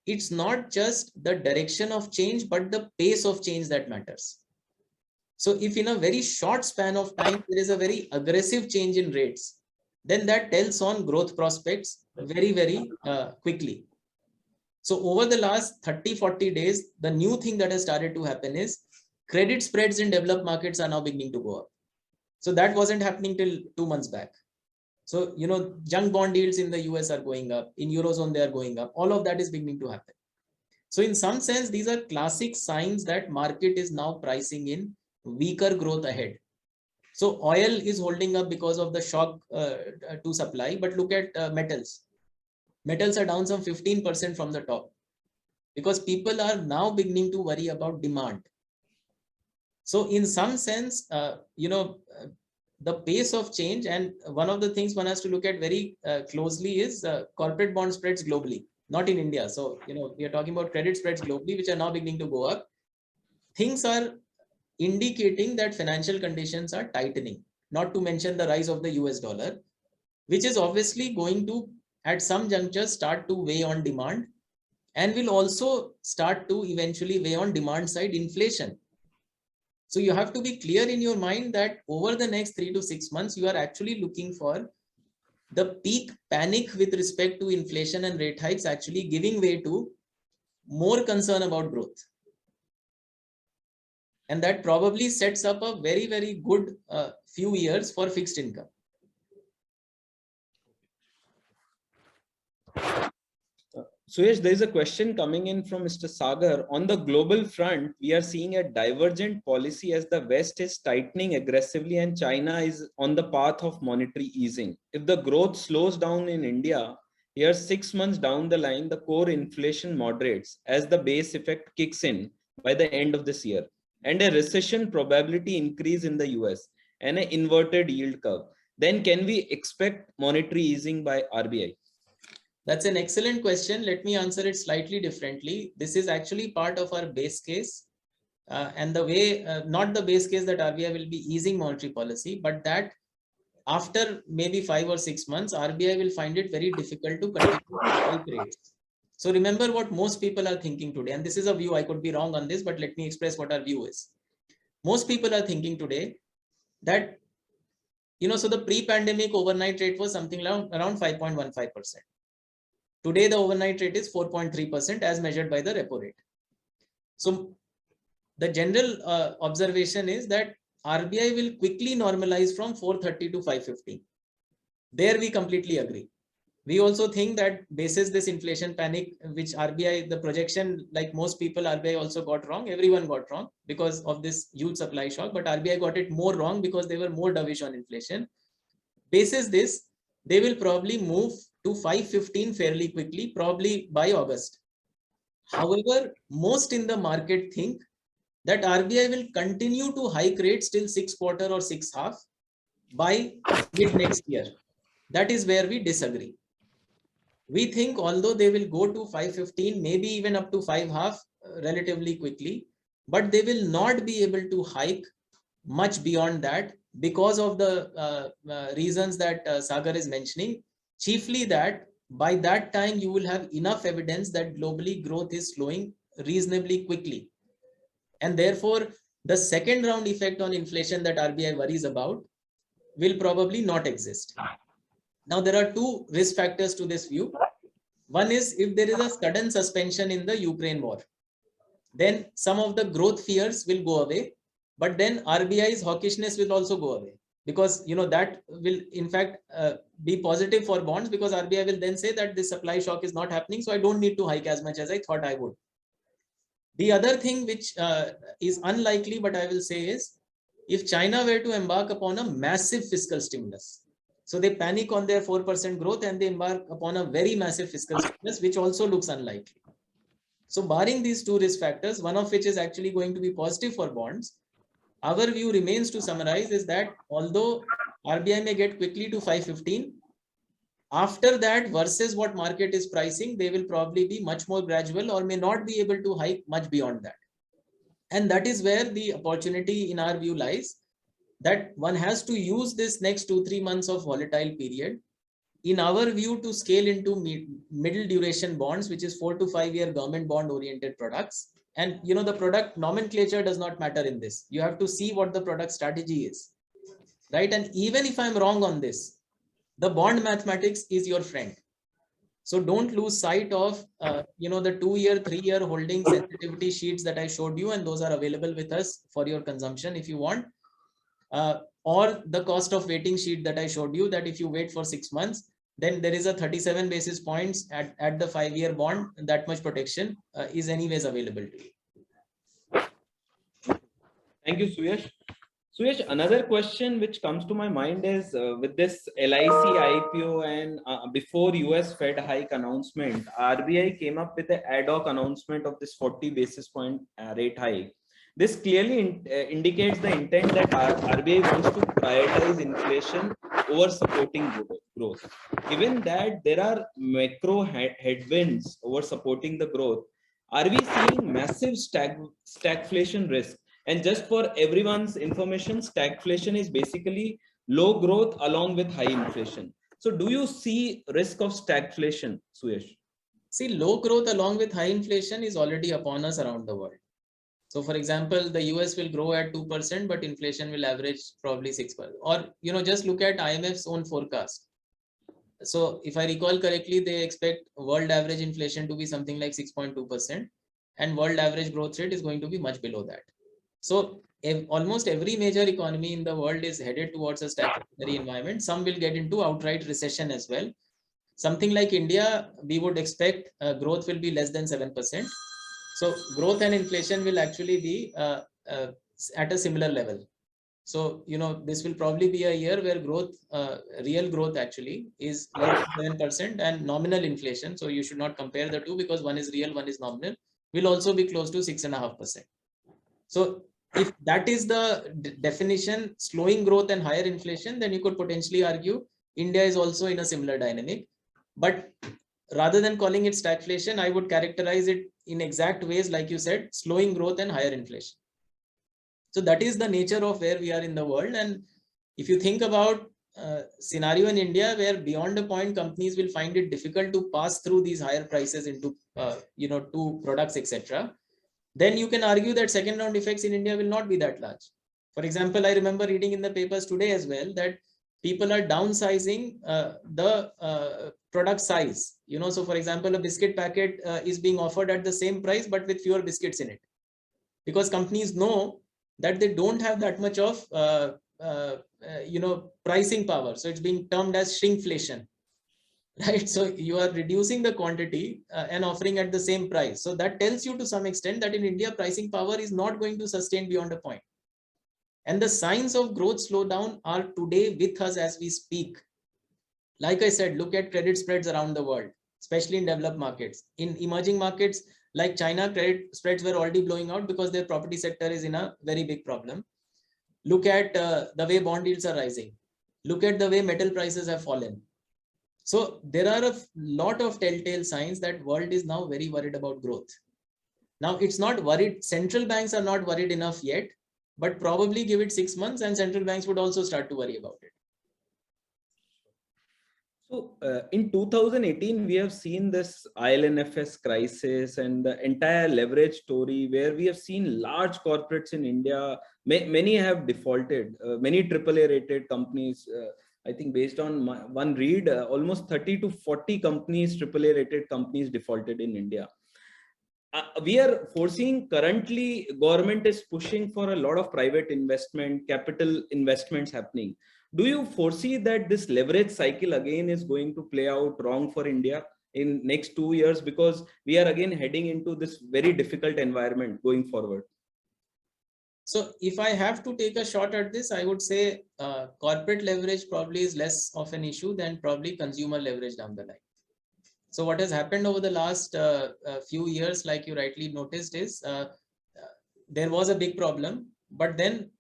B: it's not just the direction of change, but the pace of change that matters. So if in a very short span of time, there is a very aggressive change in rates, then that tells on growth prospects very, very quickly. So over the last 30-40 days, the new thing that has started to happen is credit spreads in developed markets are now beginning to go up. So that wasn't happening till 2 months back. So, junk bond yields in the US are going up. In Eurozone, they are going up. All of that is beginning to happen. So in some sense, these are classic signs that market is now pricing in weaker growth ahead. So oil is holding up because of the shock to supply. But look at metals. Metals are down some 15% from the top because people are now beginning to worry about demand. So in some sense, the pace of change, and one of the things one has to look at very closely is corporate bond spreads globally, not in India. So, we are talking about credit spreads globally, which are now beginning to go up. Things are indicating that financial conditions are tightening, not to mention the rise of the US dollar, which is obviously going to, at some juncture, start to weigh on demand and will also start to eventually weigh on demand side inflation. So you have to be clear in your mind that over the next 3 to 6 months, you are actually looking for the peak panic with respect to inflation and rate hikes actually giving way to more concern about growth. And that probably sets up a very, very good few years for fixed income.
A: Suyash, there is a question coming in from Mr. Sagar. On the global front, we are seeing a divergent policy as the West is tightening aggressively and China is on the path of monetary easing. If the growth slows down in India, here 6 months down the line, the core inflation moderates as the base effect kicks in by the end of this year, and a recession probability increase in the US and an inverted yield curve. Then can we expect monetary easing by RBI?
B: That's an excellent question. Let me answer it slightly differently. This is actually part of our base case. And the way, not the base case that RBI will be easing monetary policy, but that after maybe 5 or 6 months, RBI will find it very difficult to continue to hike rates. So remember what most people are thinking today, and this is a view, I could be wrong on this, but let me express what our view is. Most people are thinking today that, so the pre-pandemic overnight rate was something around 5.15%. Today, the overnight rate is 4.3% as measured by the repo rate. So the general observation is that RBI will quickly normalize from 430 to 550. There we completely agree. We also think that basis this inflation panic, which RBI, the projection, like most people, RBI also got wrong. Everyone got wrong because of this huge supply shock, but RBI got it more wrong because they were more dovish on inflation. Basis this, they will probably move to 515 fairly quickly, probably by August. However, most in the market think that RBI will continue to hike rates till 6 quarter or 6 half by mid next year. That is where we disagree. We think although they will go to 515, maybe even up to 5 half relatively quickly, but they will not be able to hike much beyond that because of the reasons that Sagar is mentioning. Chiefly that by that time you will have enough evidence that globally growth is slowing reasonably quickly. And therefore, the second round effect on inflation that RBI worries about will probably not exist. Now, there are two risk factors to this view. One is if there is a sudden suspension in the Ukraine war, then some of the growth fears will go away, but then RBI's hawkishness will also go away, because that will in fact be positive for bonds, because RBI will then say that this supply shock is not happening, so I don't need to hike as much as I thought I would. The other thing which is unlikely, but I will say, is if China were to embark upon a massive fiscal stimulus. So they panic on their 4% growth and they embark upon a very massive fiscal stimulus, which also looks unlikely. So barring these two risk factors, one of which is actually going to be positive for bonds, our view remains, to summarize, is that although RBI may get quickly to 515, after that, versus what market is pricing, they will probably be much more gradual or may not be able to hike much beyond that. And that is where the opportunity in our view lies, that one has to use this next 2-3 months of volatile period, in our view, to scale into middle duration bonds, which is 4 to 5 year government bond oriented products. And the product nomenclature does not matter in this. You have to see what the product strategy is, right? And even if I'm wrong on this, the bond mathematics is your friend. So don't lose sight of the 2-year, 3-year holding sensitivity sheets that I showed you, and those are available with us for your consumption if you want. Or the cost of waiting sheet that I showed you, that if you wait for 6 months, then there is a 37 basis points at the 5-year bond. That much protection is anyways available to you.
A: Thank you, Suyash. Suyash, another question which comes to my mind is with this LIC IPO and before US Fed hike announcement, RBI came up with an ad hoc announcement of this 40 basis point rate hike. This clearly indicates the intent that RBI wants to prioritize inflation over supporting growth. Given that there are macro headwinds over supporting the growth, are we seeing massive stagflation risk? And just for everyone's information, stagflation is basically low growth along with high inflation. So do you see risk of stagflation, Suyash?
B: See, low growth along with high inflation is already upon us around the world. So for example, the US will grow at 2%, but inflation will average probably 6%. Or, just look at IMF's own forecast. So if I recall correctly, they expect world average inflation to be something like 6.2%, and world average growth rate is going to be much below that. So almost every major economy in the world is headed towards a stagflationary environment. Some will get into outright recession as well. Something like India, we would expect growth will be less than 7%. So growth and inflation will actually be at a similar level. So, this will probably be a year where growth, real growth actually is less than 7%, and nominal inflation, so you should not compare the two because one is real, one is nominal, will also be close to 6.5%. So if that is the definition, slowing growth and higher inflation, then you could potentially argue India is also in a similar dynamic. But rather than calling it stagflation, I would characterize it in exact ways, like you said, slowing growth and higher inflation. So that is the nature of where we are in the world. And if you think about scenario in India, where beyond a point companies will find it difficult to pass through these higher prices into to products, etc., then you can argue that second round effects in India will not be that large. For example, I remember reading in the papers today as well that people are downsizing the product size. So for example, a biscuit packet is being offered at the same price but with fewer biscuits in it, because companies know that they don't have that much of pricing power. So it's being termed as shrinkflation, right? So you are reducing the quantity and offering at the same price. So that tells you to some extent that in India, pricing power is not going to sustain beyond a point. And the signs of growth slowdown are today with us as we speak. Like I said, look at credit spreads around the world, especially in developed markets. In emerging markets like China, credit spreads were already blowing out because their property sector is in a very big problem. Look at the way bond yields are rising. Look at the way metal prices have fallen. So there are a lot of telltale signs that world is now very worried about growth. Now it's not worried. Central banks are not worried enough yet, but probably give it 6 months and central banks would also start to worry about it.
A: So in 2018, we have seen this ILNFS crisis and the entire leverage story, where we have seen large corporates in India. Many have defaulted, many AAA rated companies. I think based on one read, almost 30 to 40 companies, AAA rated companies defaulted in India. We are foreseeing currently government is pushing for a lot of private investment, capital investments happening. Do you foresee that this leverage cycle again is going to play out wrong for India in next 2 years, because we are again heading into this very difficult environment going forward?
B: So if I have to take a shot at this, I would say corporate leverage probably is less of an issue than probably consumer leverage down the line. So what has happened over the last few years, like you rightly noticed, is there was a big problem, but then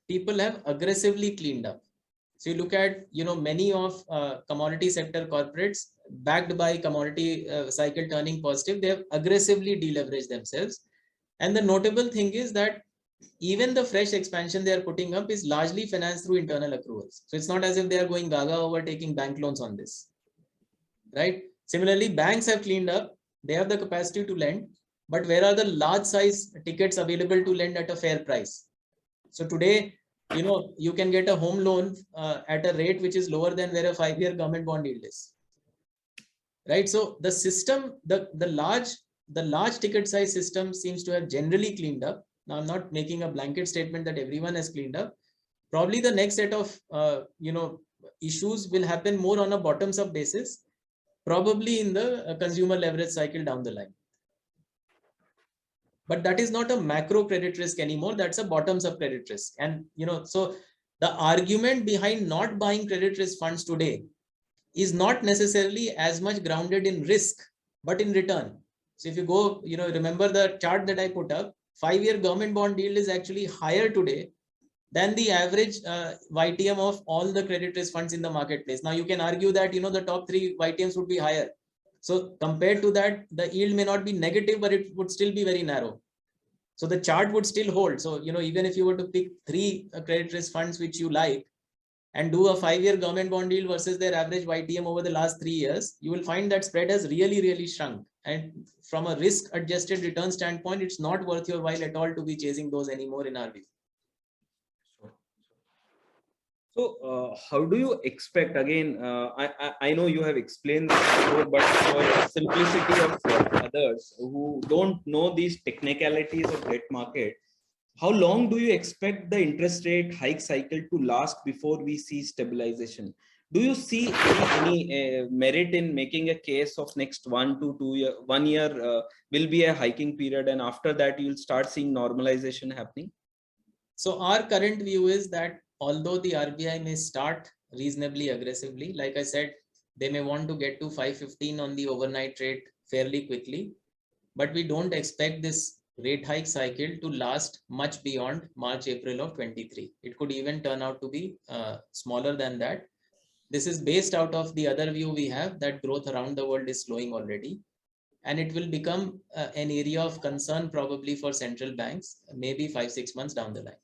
B: people have aggressively cleaned up. So you look at, many of commodity sector corporates backed by commodity cycle turning positive, they have aggressively deleveraged themselves. And the notable thing is that even the fresh expansion they are putting up is largely financed through internal accruals. So it's not as if they are going gaga over taking bank loans on this, right? Similarly, banks have cleaned up. They have the capacity to lend, but where are the large size tickets available to lend at a fair price? So today, you can get a home loan at a rate which is lower than where a 5-year government bond yield is, right? So the system, the large ticket size system seems to have generally cleaned up. Now, I'm not making a blanket statement that everyone has cleaned up. Probably the next set of issues will happen more on a bottoms up basis, probably in the consumer leverage cycle down the line. But that is not a macro credit risk anymore. That's a bottoms up credit risk. And, so the argument behind not buying credit risk funds today is not necessarily as much grounded in risk, but in return. So if you go, remember the chart that I put up, 5-year government bond yield is actually higher today than the average YTM of all the credit risk funds in the marketplace. Now you can argue that, the top 3 YTMs would be higher. So compared to that, the yield may not be negative, but it would still be very narrow. So the chart would still hold. So, even if you were to pick 3 credit risk funds which you like and do a 5-year government bond yield versus their average YTM over the last 3 years, you will find that spread has really, really shrunk. And from a risk adjusted return standpoint, it's not worth your while at all to be chasing those anymore in our view.
A: So how do you expect, again, I know you have explained this before, but for simplicity of others who don't know these technicalities of debt market, how long do you expect the interest rate hike cycle to last before we see stabilization? Do you see any merit in making a case of next 1 to 2 year, 1 year will be a hiking period, and after that you'll start seeing normalization happening?
B: So our current view is that although the RBI may start reasonably aggressively, like I said, they may want to get to 515 on the overnight rate fairly quickly, but we don't expect this rate hike cycle to last much beyond March, April of 23. It could even turn out to be smaller than that. This is based out of the other view we have that growth around the world is slowing already. And it will become an area of concern probably for central banks, maybe 5-6 months down the line.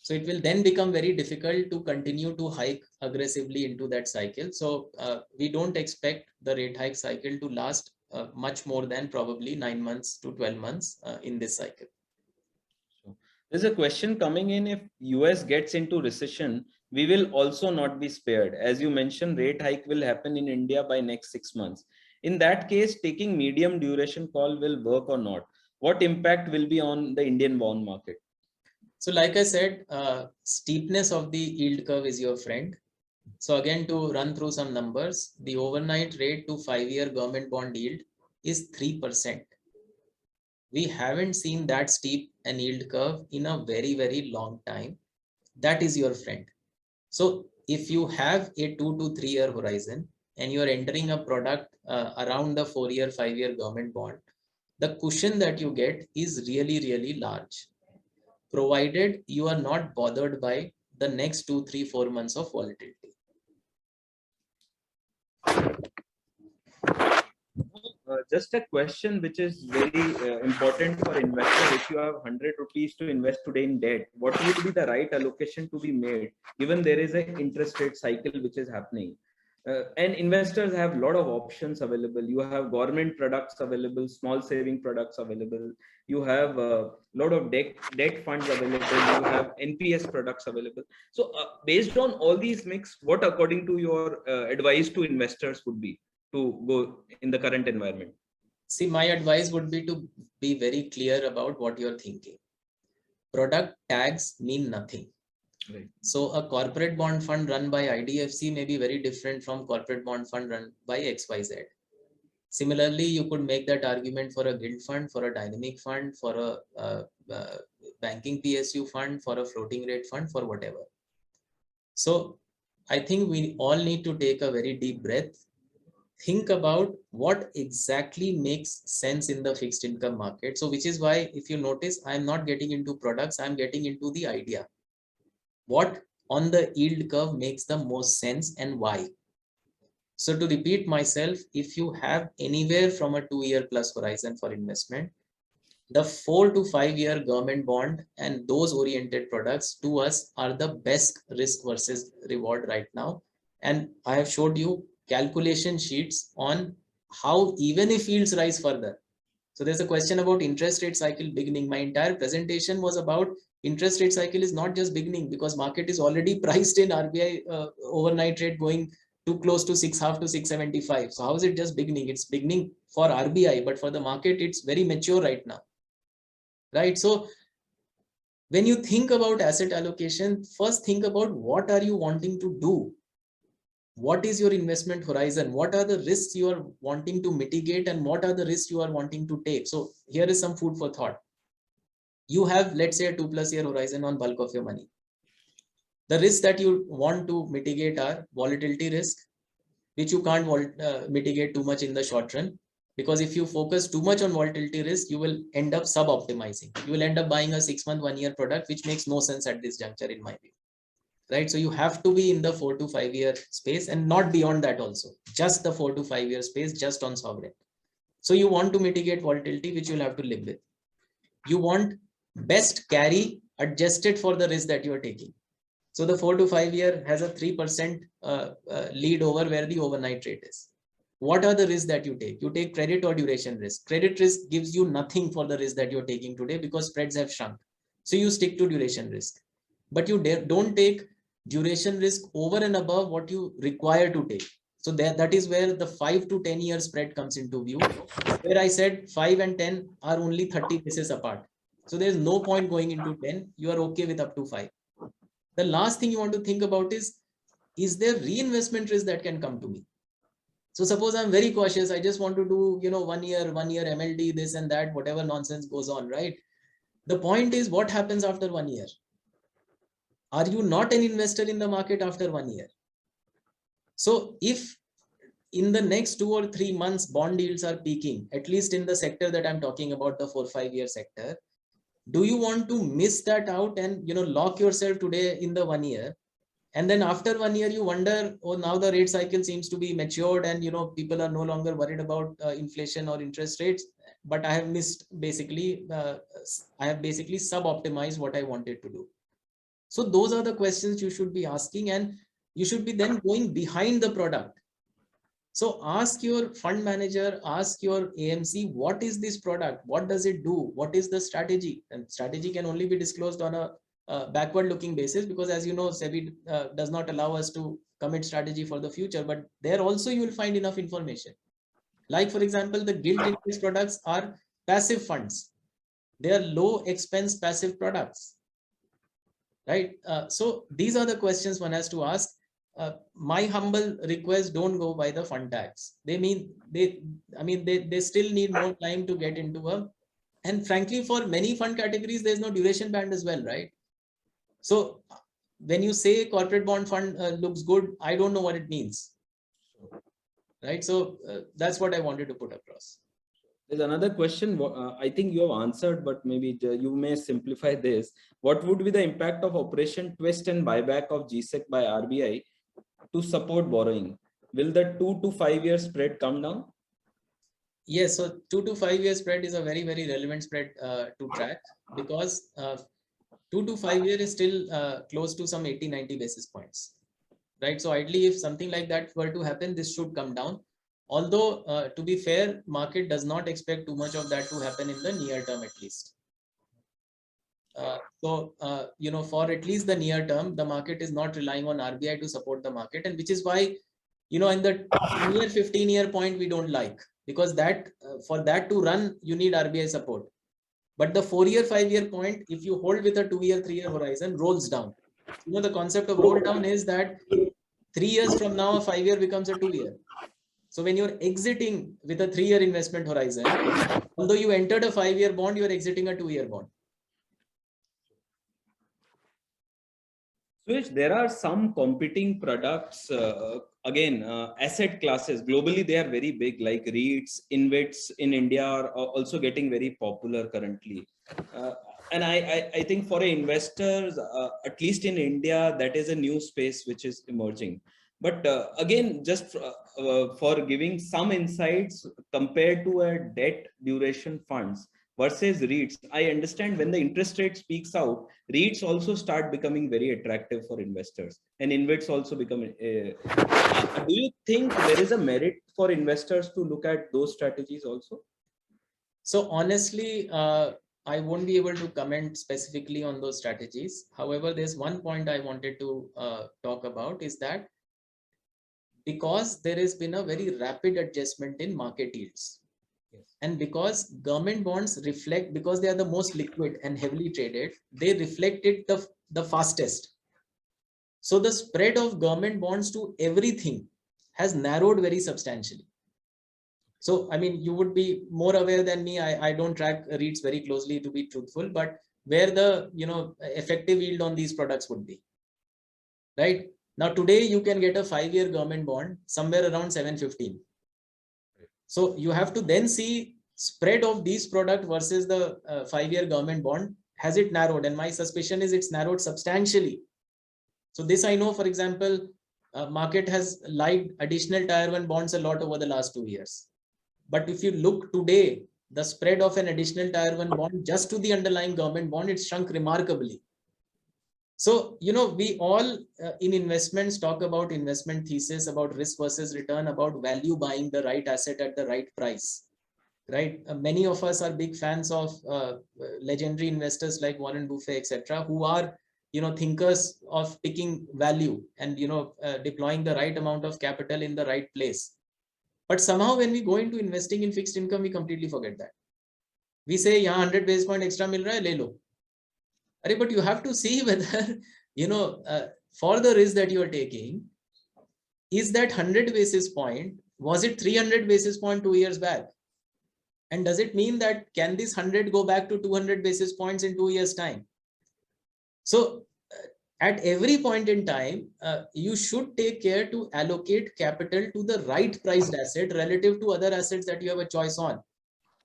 B: So it will then become very difficult to continue to hike aggressively into that cycle. So we don't expect the rate hike cycle to last much more than probably 9 months to 12 months in this cycle.
A: So there's a question coming in: if US gets into recession, we will also not be spared. As you mentioned, rate hike will happen in India by next 6 months. In that case, taking medium duration call will work or not? What impact will be on the Indian bond market?
B: So like I said, steepness of the yield curve is your friend. So again, to run through some numbers, the overnight rate to 5-year government bond yield is 3%. We haven't seen that steep an yield curve in a very, very long time. That is your friend. So if you have a 2 to 3 year horizon and you are entering a product around the 4-year, 5-year government bond, the cushion that you get is really, really large, provided you are not bothered by the next 2, 3, 4 months of volatility.
A: Just a question which is very important for investors. If you have 100 rupees to invest today in debt, what would be the right allocation to be made, given there is an interest rate cycle which is happening? And investors have a lot of options available. You have government products available, small saving products available. You have a lot of debt funds available. You have NPS products available. So based on all these mix, what according to your advice to investors would be to go in the current environment?
B: See, my advice would be to be very clear about what you're thinking. Product tags mean nothing.
A: Right.
B: So a corporate bond fund run by IDFC may be very different from corporate bond fund run by XYZ. Similarly, you could make that argument for a gilt fund, for a dynamic fund, for a banking PSU fund, for a floating rate fund, for whatever. So I think we all need to take a very deep breath. Think about what exactly makes sense in the fixed income market. So which is why, if you notice, I'm not getting into products, I'm getting into the idea. What on the yield curve makes the most sense and why? So to repeat myself, if you have anywhere from a 2-year plus horizon for investment, the 4 to 5 year government bond and those oriented products to us are the best risk versus reward right now. And I have showed you calculation sheets on how even if yields rise further. So there's a question about interest rate cycle beginning. My entire presentation was about interest rate cycle is not just beginning, because market is already priced in RBI overnight rate going too close to 6.5 to 6.75. So how is it just beginning? It's beginning for RBI, but for the market, it's very mature right now. Right? So when you think about asset allocation, first think about what are you wanting to do? What is your investment horizon? What are the risks you are wanting to mitigate and what are the risks you are wanting to take? So here is some food for thought. You have, let's say, a 2+ year horizon on bulk of your money. The risks that you want to mitigate are volatility risk, which you can't mitigate too much in the short run. Because if you focus too much on volatility risk, you will end up sub-optimizing. You will end up buying a 6-month, 1-year product, which makes no sense at this juncture in my view. Right? So you have to be in the 4 to 5 year space and not beyond that also. Just the 4 to 5 year space, just on sovereign. So you want to mitigate volatility, which you'll have to live with. You want best carry adjusted for the risk that you are taking. So the 4 to 5 year has a 3% lead over where the overnight rate is. What are the risks that you take? You take credit or duration risk. Credit risk gives you nothing for the risk that you're taking today because spreads have shrunk. So you stick to duration risk. But you don't take duration risk over and above what you require to take. So that is where the 5 to 10 year spread comes into view, where I said 5 and 10 are only 30 basis apart. So there's no point going into 10. You are okay with up to 5. The last thing you want to think about is there reinvestment risk that can come to me? So suppose I'm very cautious. I just want to do, 1 year MLD, this and that, whatever nonsense goes on, right? The point is, what happens after 1 year? Are you not an investor in the market after 1 year? So if in the next 2 or 3 months, bond yields are peaking, at least in the sector that I'm talking about, the 4-5 year sector, do you want to miss that out and, lock yourself today in the 1 year And then after 1 year, you wonder, oh, now the rate cycle seems to be matured and, people are no longer worried about inflation or interest rates, but I have missed basically, I have basically sub-optimized what I wanted to do. So those are the questions you should be asking, and you should be then going behind the product. So ask your fund manager, ask your AMC, what is this product? What does it do? What is the strategy? And strategy can only be disclosed on a backward looking basis, because as you know, SEBI does not allow us to commit strategy for the future, but there also you will find enough information. Like for example, the gilt index products are passive funds. They are low expense passive products, right? So these are the questions one has to ask. My humble request, don't go by the fund tags. They still need more time to get into and frankly, for many fund categories, there's no duration band as well, right? So when you say corporate bond fund looks good, I don't know what it means, right? So that's what I wanted to put across.
A: There's another question. I think you have answered, but maybe you may simplify this. What would be the impact of Operation Twist and buyback of GSEC by RBI to support borrowing? Will the 2 to 5 year spread come down?
B: Yes, so 2 to 5 year spread is a very, very relevant spread to track, because 2 to 5 year is still close to some 80-90 basis points, right? So ideally, if something like that were to happen, this should come down. Although, to be fair, market does not expect too much of that to happen in the near term, at least. For at least the near term, the market is not relying on RBI to support the market, and which is why, in the near 15-year point, we don't like, because that for that to run, you need RBI support. But the 4-year, 5-year point, if you hold with a 2-year, 3-year horizon, rolls down. The concept of roll down is that 3 years from now, a 5-year becomes a 2-year. So when you're exiting with a 3-year investment horizon, although you entered a 5-year bond, you're exiting a 2-year bond.
A: Suyash, there are some competing products, asset classes. Globally, they are very big, like REITs, InvITs in India are also getting very popular currently. And I think for investors, at least in India, that is a new space which is emerging. But just for giving some insights compared to a debt duration funds versus REITs, I understand when the interest rate speaks out, REITs also start becoming very attractive for investors, and InvITs also become. Do you think there is a merit for investors to look at those strategies also?
B: So honestly, I won't be able to comment specifically on those strategies. However, there's one point I wanted to talk about, is that because there has been a very rapid adjustment in market yields. Yes. And because government bonds reflect, because they are the most liquid and heavily traded, they reflect it the fastest. So the spread of government bonds to everything has narrowed very substantially. So, I mean, you would be more aware than me. I don't track REITs very closely, to be truthful, but where the effective yield on these products would be, right? Now, today you can get a 5-year government bond somewhere around 715. So you have to then see spread of these product versus the 5-year government bond. Has it narrowed? And my suspicion is it's narrowed substantially. So this I know, for example, market has liked additional tier 1 bonds a lot over the last 2 years. But if you look today, the spread of an additional tier 1 bond just to the underlying government bond, it's shrunk remarkably. So, we all in investments talk about investment thesis, about risk versus return, about value buying the right asset at the right price, right? Many of us are big fans of legendary investors like Warren Buffett, etc., who are, thinkers of picking value and, deploying the right amount of capital in the right place. But somehow when we go into investing in fixed income, we completely forget that. We say, yeah, 100 basis point extra mil raha hai, le lo. But you have to see whether, for the risk that you are taking, is that 100 basis point, was it 300 basis point 2 years back? And does it mean that can this 100 go back to 200 basis points in 2 years time? So at every point in time, you should take care to allocate capital to the right priced asset relative to other assets that you have a choice on.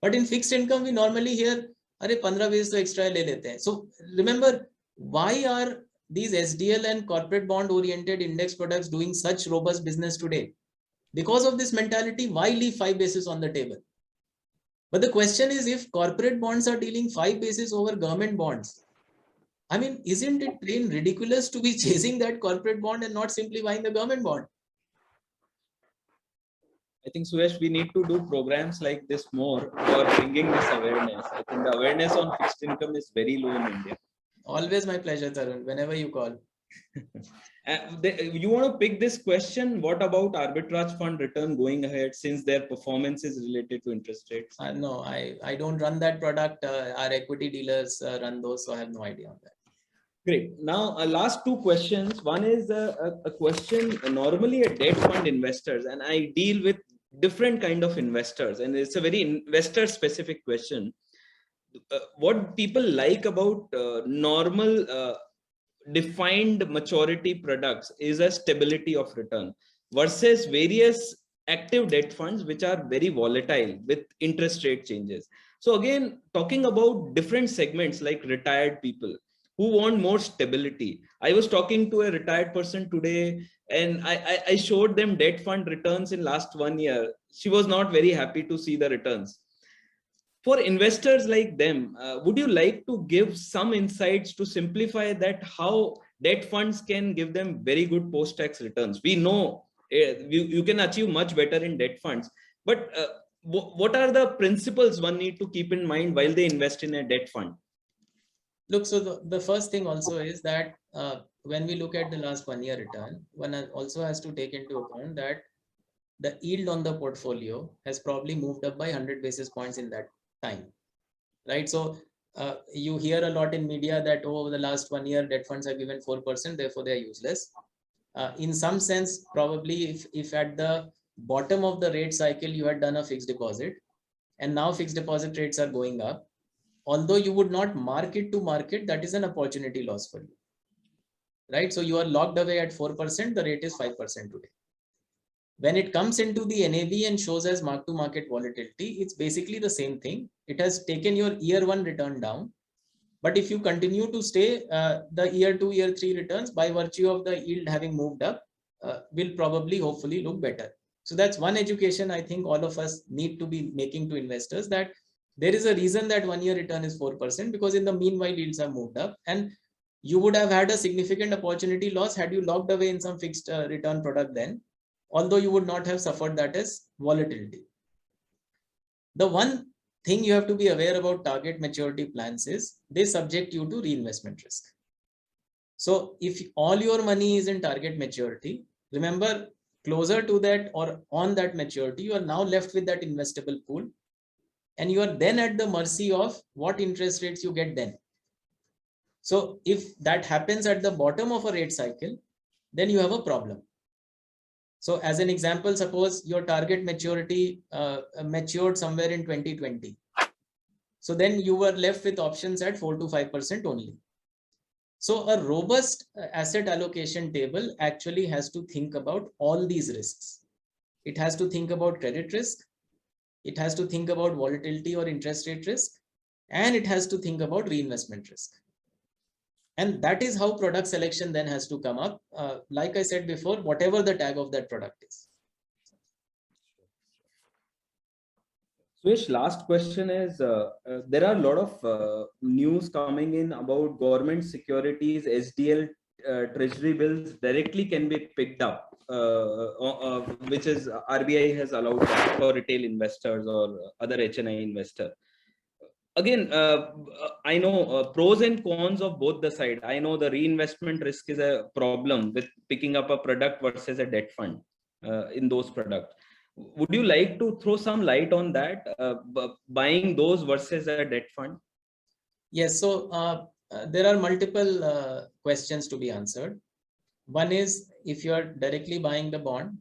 B: But in fixed income, we normally hear, "Arey 15 basis to extra le lete hain." So remember, why are these SDL and corporate bond oriented index products doing such robust business today? Because of this mentality, why leave 5 basis on the table? But the question is, if corporate bonds are dealing 5 basis over government bonds, I mean, isn't it plain ridiculous to be chasing that corporate bond and not simply buying the government bond?
A: I think, Suyash, we need to do programs like this more for bringing this awareness. I think the awareness on fixed income is very low in India.
B: Always my pleasure, Tarun, whenever you call.
A: You want to pick this question? What about arbitrage fund return going ahead, since their performance is related to interest rates?
B: No, I don't run that product. Our equity dealers run those, so I have no idea on that.
A: Great. Now, last two questions. One is a question, normally a debt fund investors, and I deal with different kind of investors, and it's a very investor specific question. What people like about normal defined maturity products is a stability of return versus various active debt funds which are very volatile with interest rate changes. So again, talking about different segments like retired people who want more stability. I was talking to a retired person today, and I showed them debt fund returns in last 1 year. She was not very happy to see the returns. For investors like them, would you like to give some insights to simplify that, how debt funds can give them very good post-tax returns? We know you can achieve much better in debt funds, but what are the principles one need to keep in mind while they invest in a debt fund?
B: Look, so the first thing also is that when we look at the last 1 year return, one also has to take into account that the yield on the portfolio has probably moved up by 100 basis points in that time, right? So you hear a lot in media that, oh, over the last 1 year, debt funds are given 4%, therefore they are useless. In some sense, probably if at the bottom of the rate cycle, you had done a fixed deposit, and now fixed deposit rates are going up, although you would not mark it to market, that is an opportunity loss for you, right? So you are locked away at 4%, the rate is 5% today. When it comes into the NAV and shows as mark to market volatility, it's basically the same thing. It has taken your year 1 return down. But if you continue to stay, the year 2, year 3 returns, by virtue of the yield having moved up, will probably, hopefully look better. So that's one education I think all of us need to be making to investors, that there is a reason that 1 year return is 4%, because in the meanwhile, yields have moved up, and you would have had a significant opportunity loss had you locked away in some fixed return product then, although you would not have suffered that as volatility. The one thing you have to be aware about target maturity plans is they subject you to reinvestment risk. So if all your money is in target maturity, remember, closer to that or on that maturity, you are now left with that investable pool, and you are then at the mercy of what interest rates you get then. So if that happens at the bottom of a rate cycle, then you have a problem. So as an example, suppose your target maturity matured somewhere in 2020. So then you were left with options at 4 to 5% only. So a robust asset allocation table actually has to think about all these risks. It has to think about credit risk. It has to think about volatility or interest rate risk. And it has to think about reinvestment risk. And that is how product selection then has to come up. Like I said before, whatever the tag of that product is.
A: Swish, last question is, there are a lot of news coming in about government securities, SDL, treasury bills directly can be picked up, which is RBI has allowed that for retail investors or other HNI investor. Again, I know pros and cons of both the side. I know the reinvestment risk is a problem with picking up a product versus a debt fund in those products. Would you like to throw some light on that, buying those versus a debt fund?
B: Yes, so there are multiple questions to be answered. One is, if you are directly buying the bond,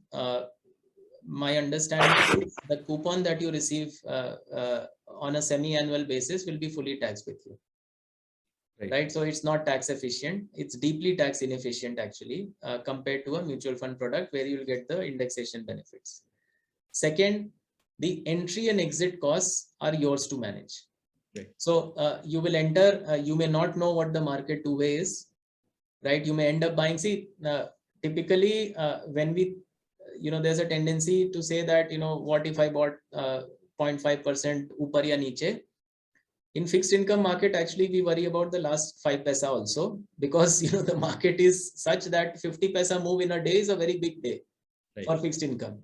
B: my understanding is the coupon that you receive on a semi-annual basis will be fully taxed with you. Right? So it's not tax efficient. It's deeply tax inefficient actually, compared to a mutual fund product where you'll get the indexation benefits. Second, the entry and exit costs are yours to manage. Right. So you will enter, you may not know what the market two-way is. right? You may end up buying. See, typically when we, there's a tendency to say that, what if I bought 0.5% upar ya niche? In fixed income market, actually, we worry about the last 5 paisa also, because the market is such that 50 paisa move in a day is a very big day for fixed income,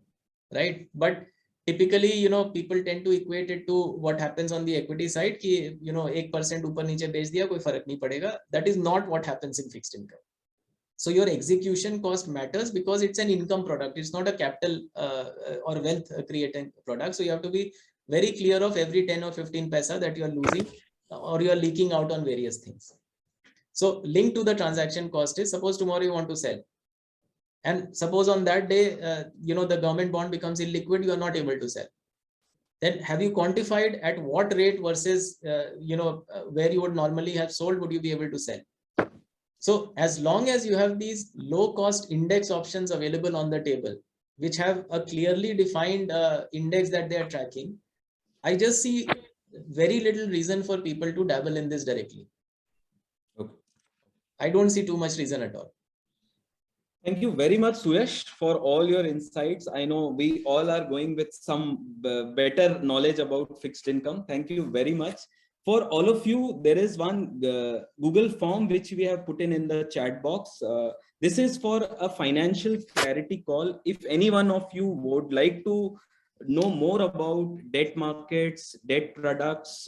B: right? But typically, people tend to equate it to what happens on the equity side. Ki, 1% upar niche bech diya, koi farak nahi padega. That is not what happens in fixed income. So your execution cost matters because it's an income product. It's not a capital or wealth creating product. So you have to be very clear of every 10 or 15 paisa that you are losing or you are leaking out on various things. So linked to the transaction cost is, suppose tomorrow you want to sell. And suppose on that day, the government bond becomes illiquid, you are not able to sell. Then have you quantified at what rate versus, where you would normally have sold, would you be able to sell? So as long as you have these low cost index options available on the table, which have a clearly defined index that they are tracking, I just see very little reason for people to dabble in this directly.
A: Okay.
B: I don't see too much reason at all.
A: Thank you very much, Suyash, for all your insights. I know we all are going with some better knowledge about fixed income. Thank you very much. For all of you, there is one Google form which we have put in the chat box. This is for a financial clarity call. If any one of you would like to know more about debt markets, debt products,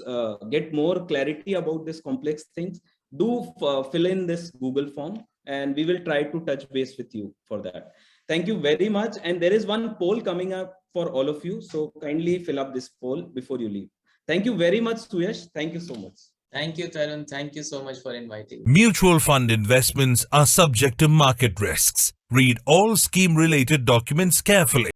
A: get more clarity about this complex things, do fill in this Google form and we will try to touch base with you for that. Thank you very much. And there is one poll coming up for all of you. So kindly fill up this poll before you leave. Thank you very much, Suyash. Thank you so much.
B: Thank you, Tarun. Thank you so much for inviting me.
D: Mutual fund investments are subject to market risks. Read all scheme-related documents carefully.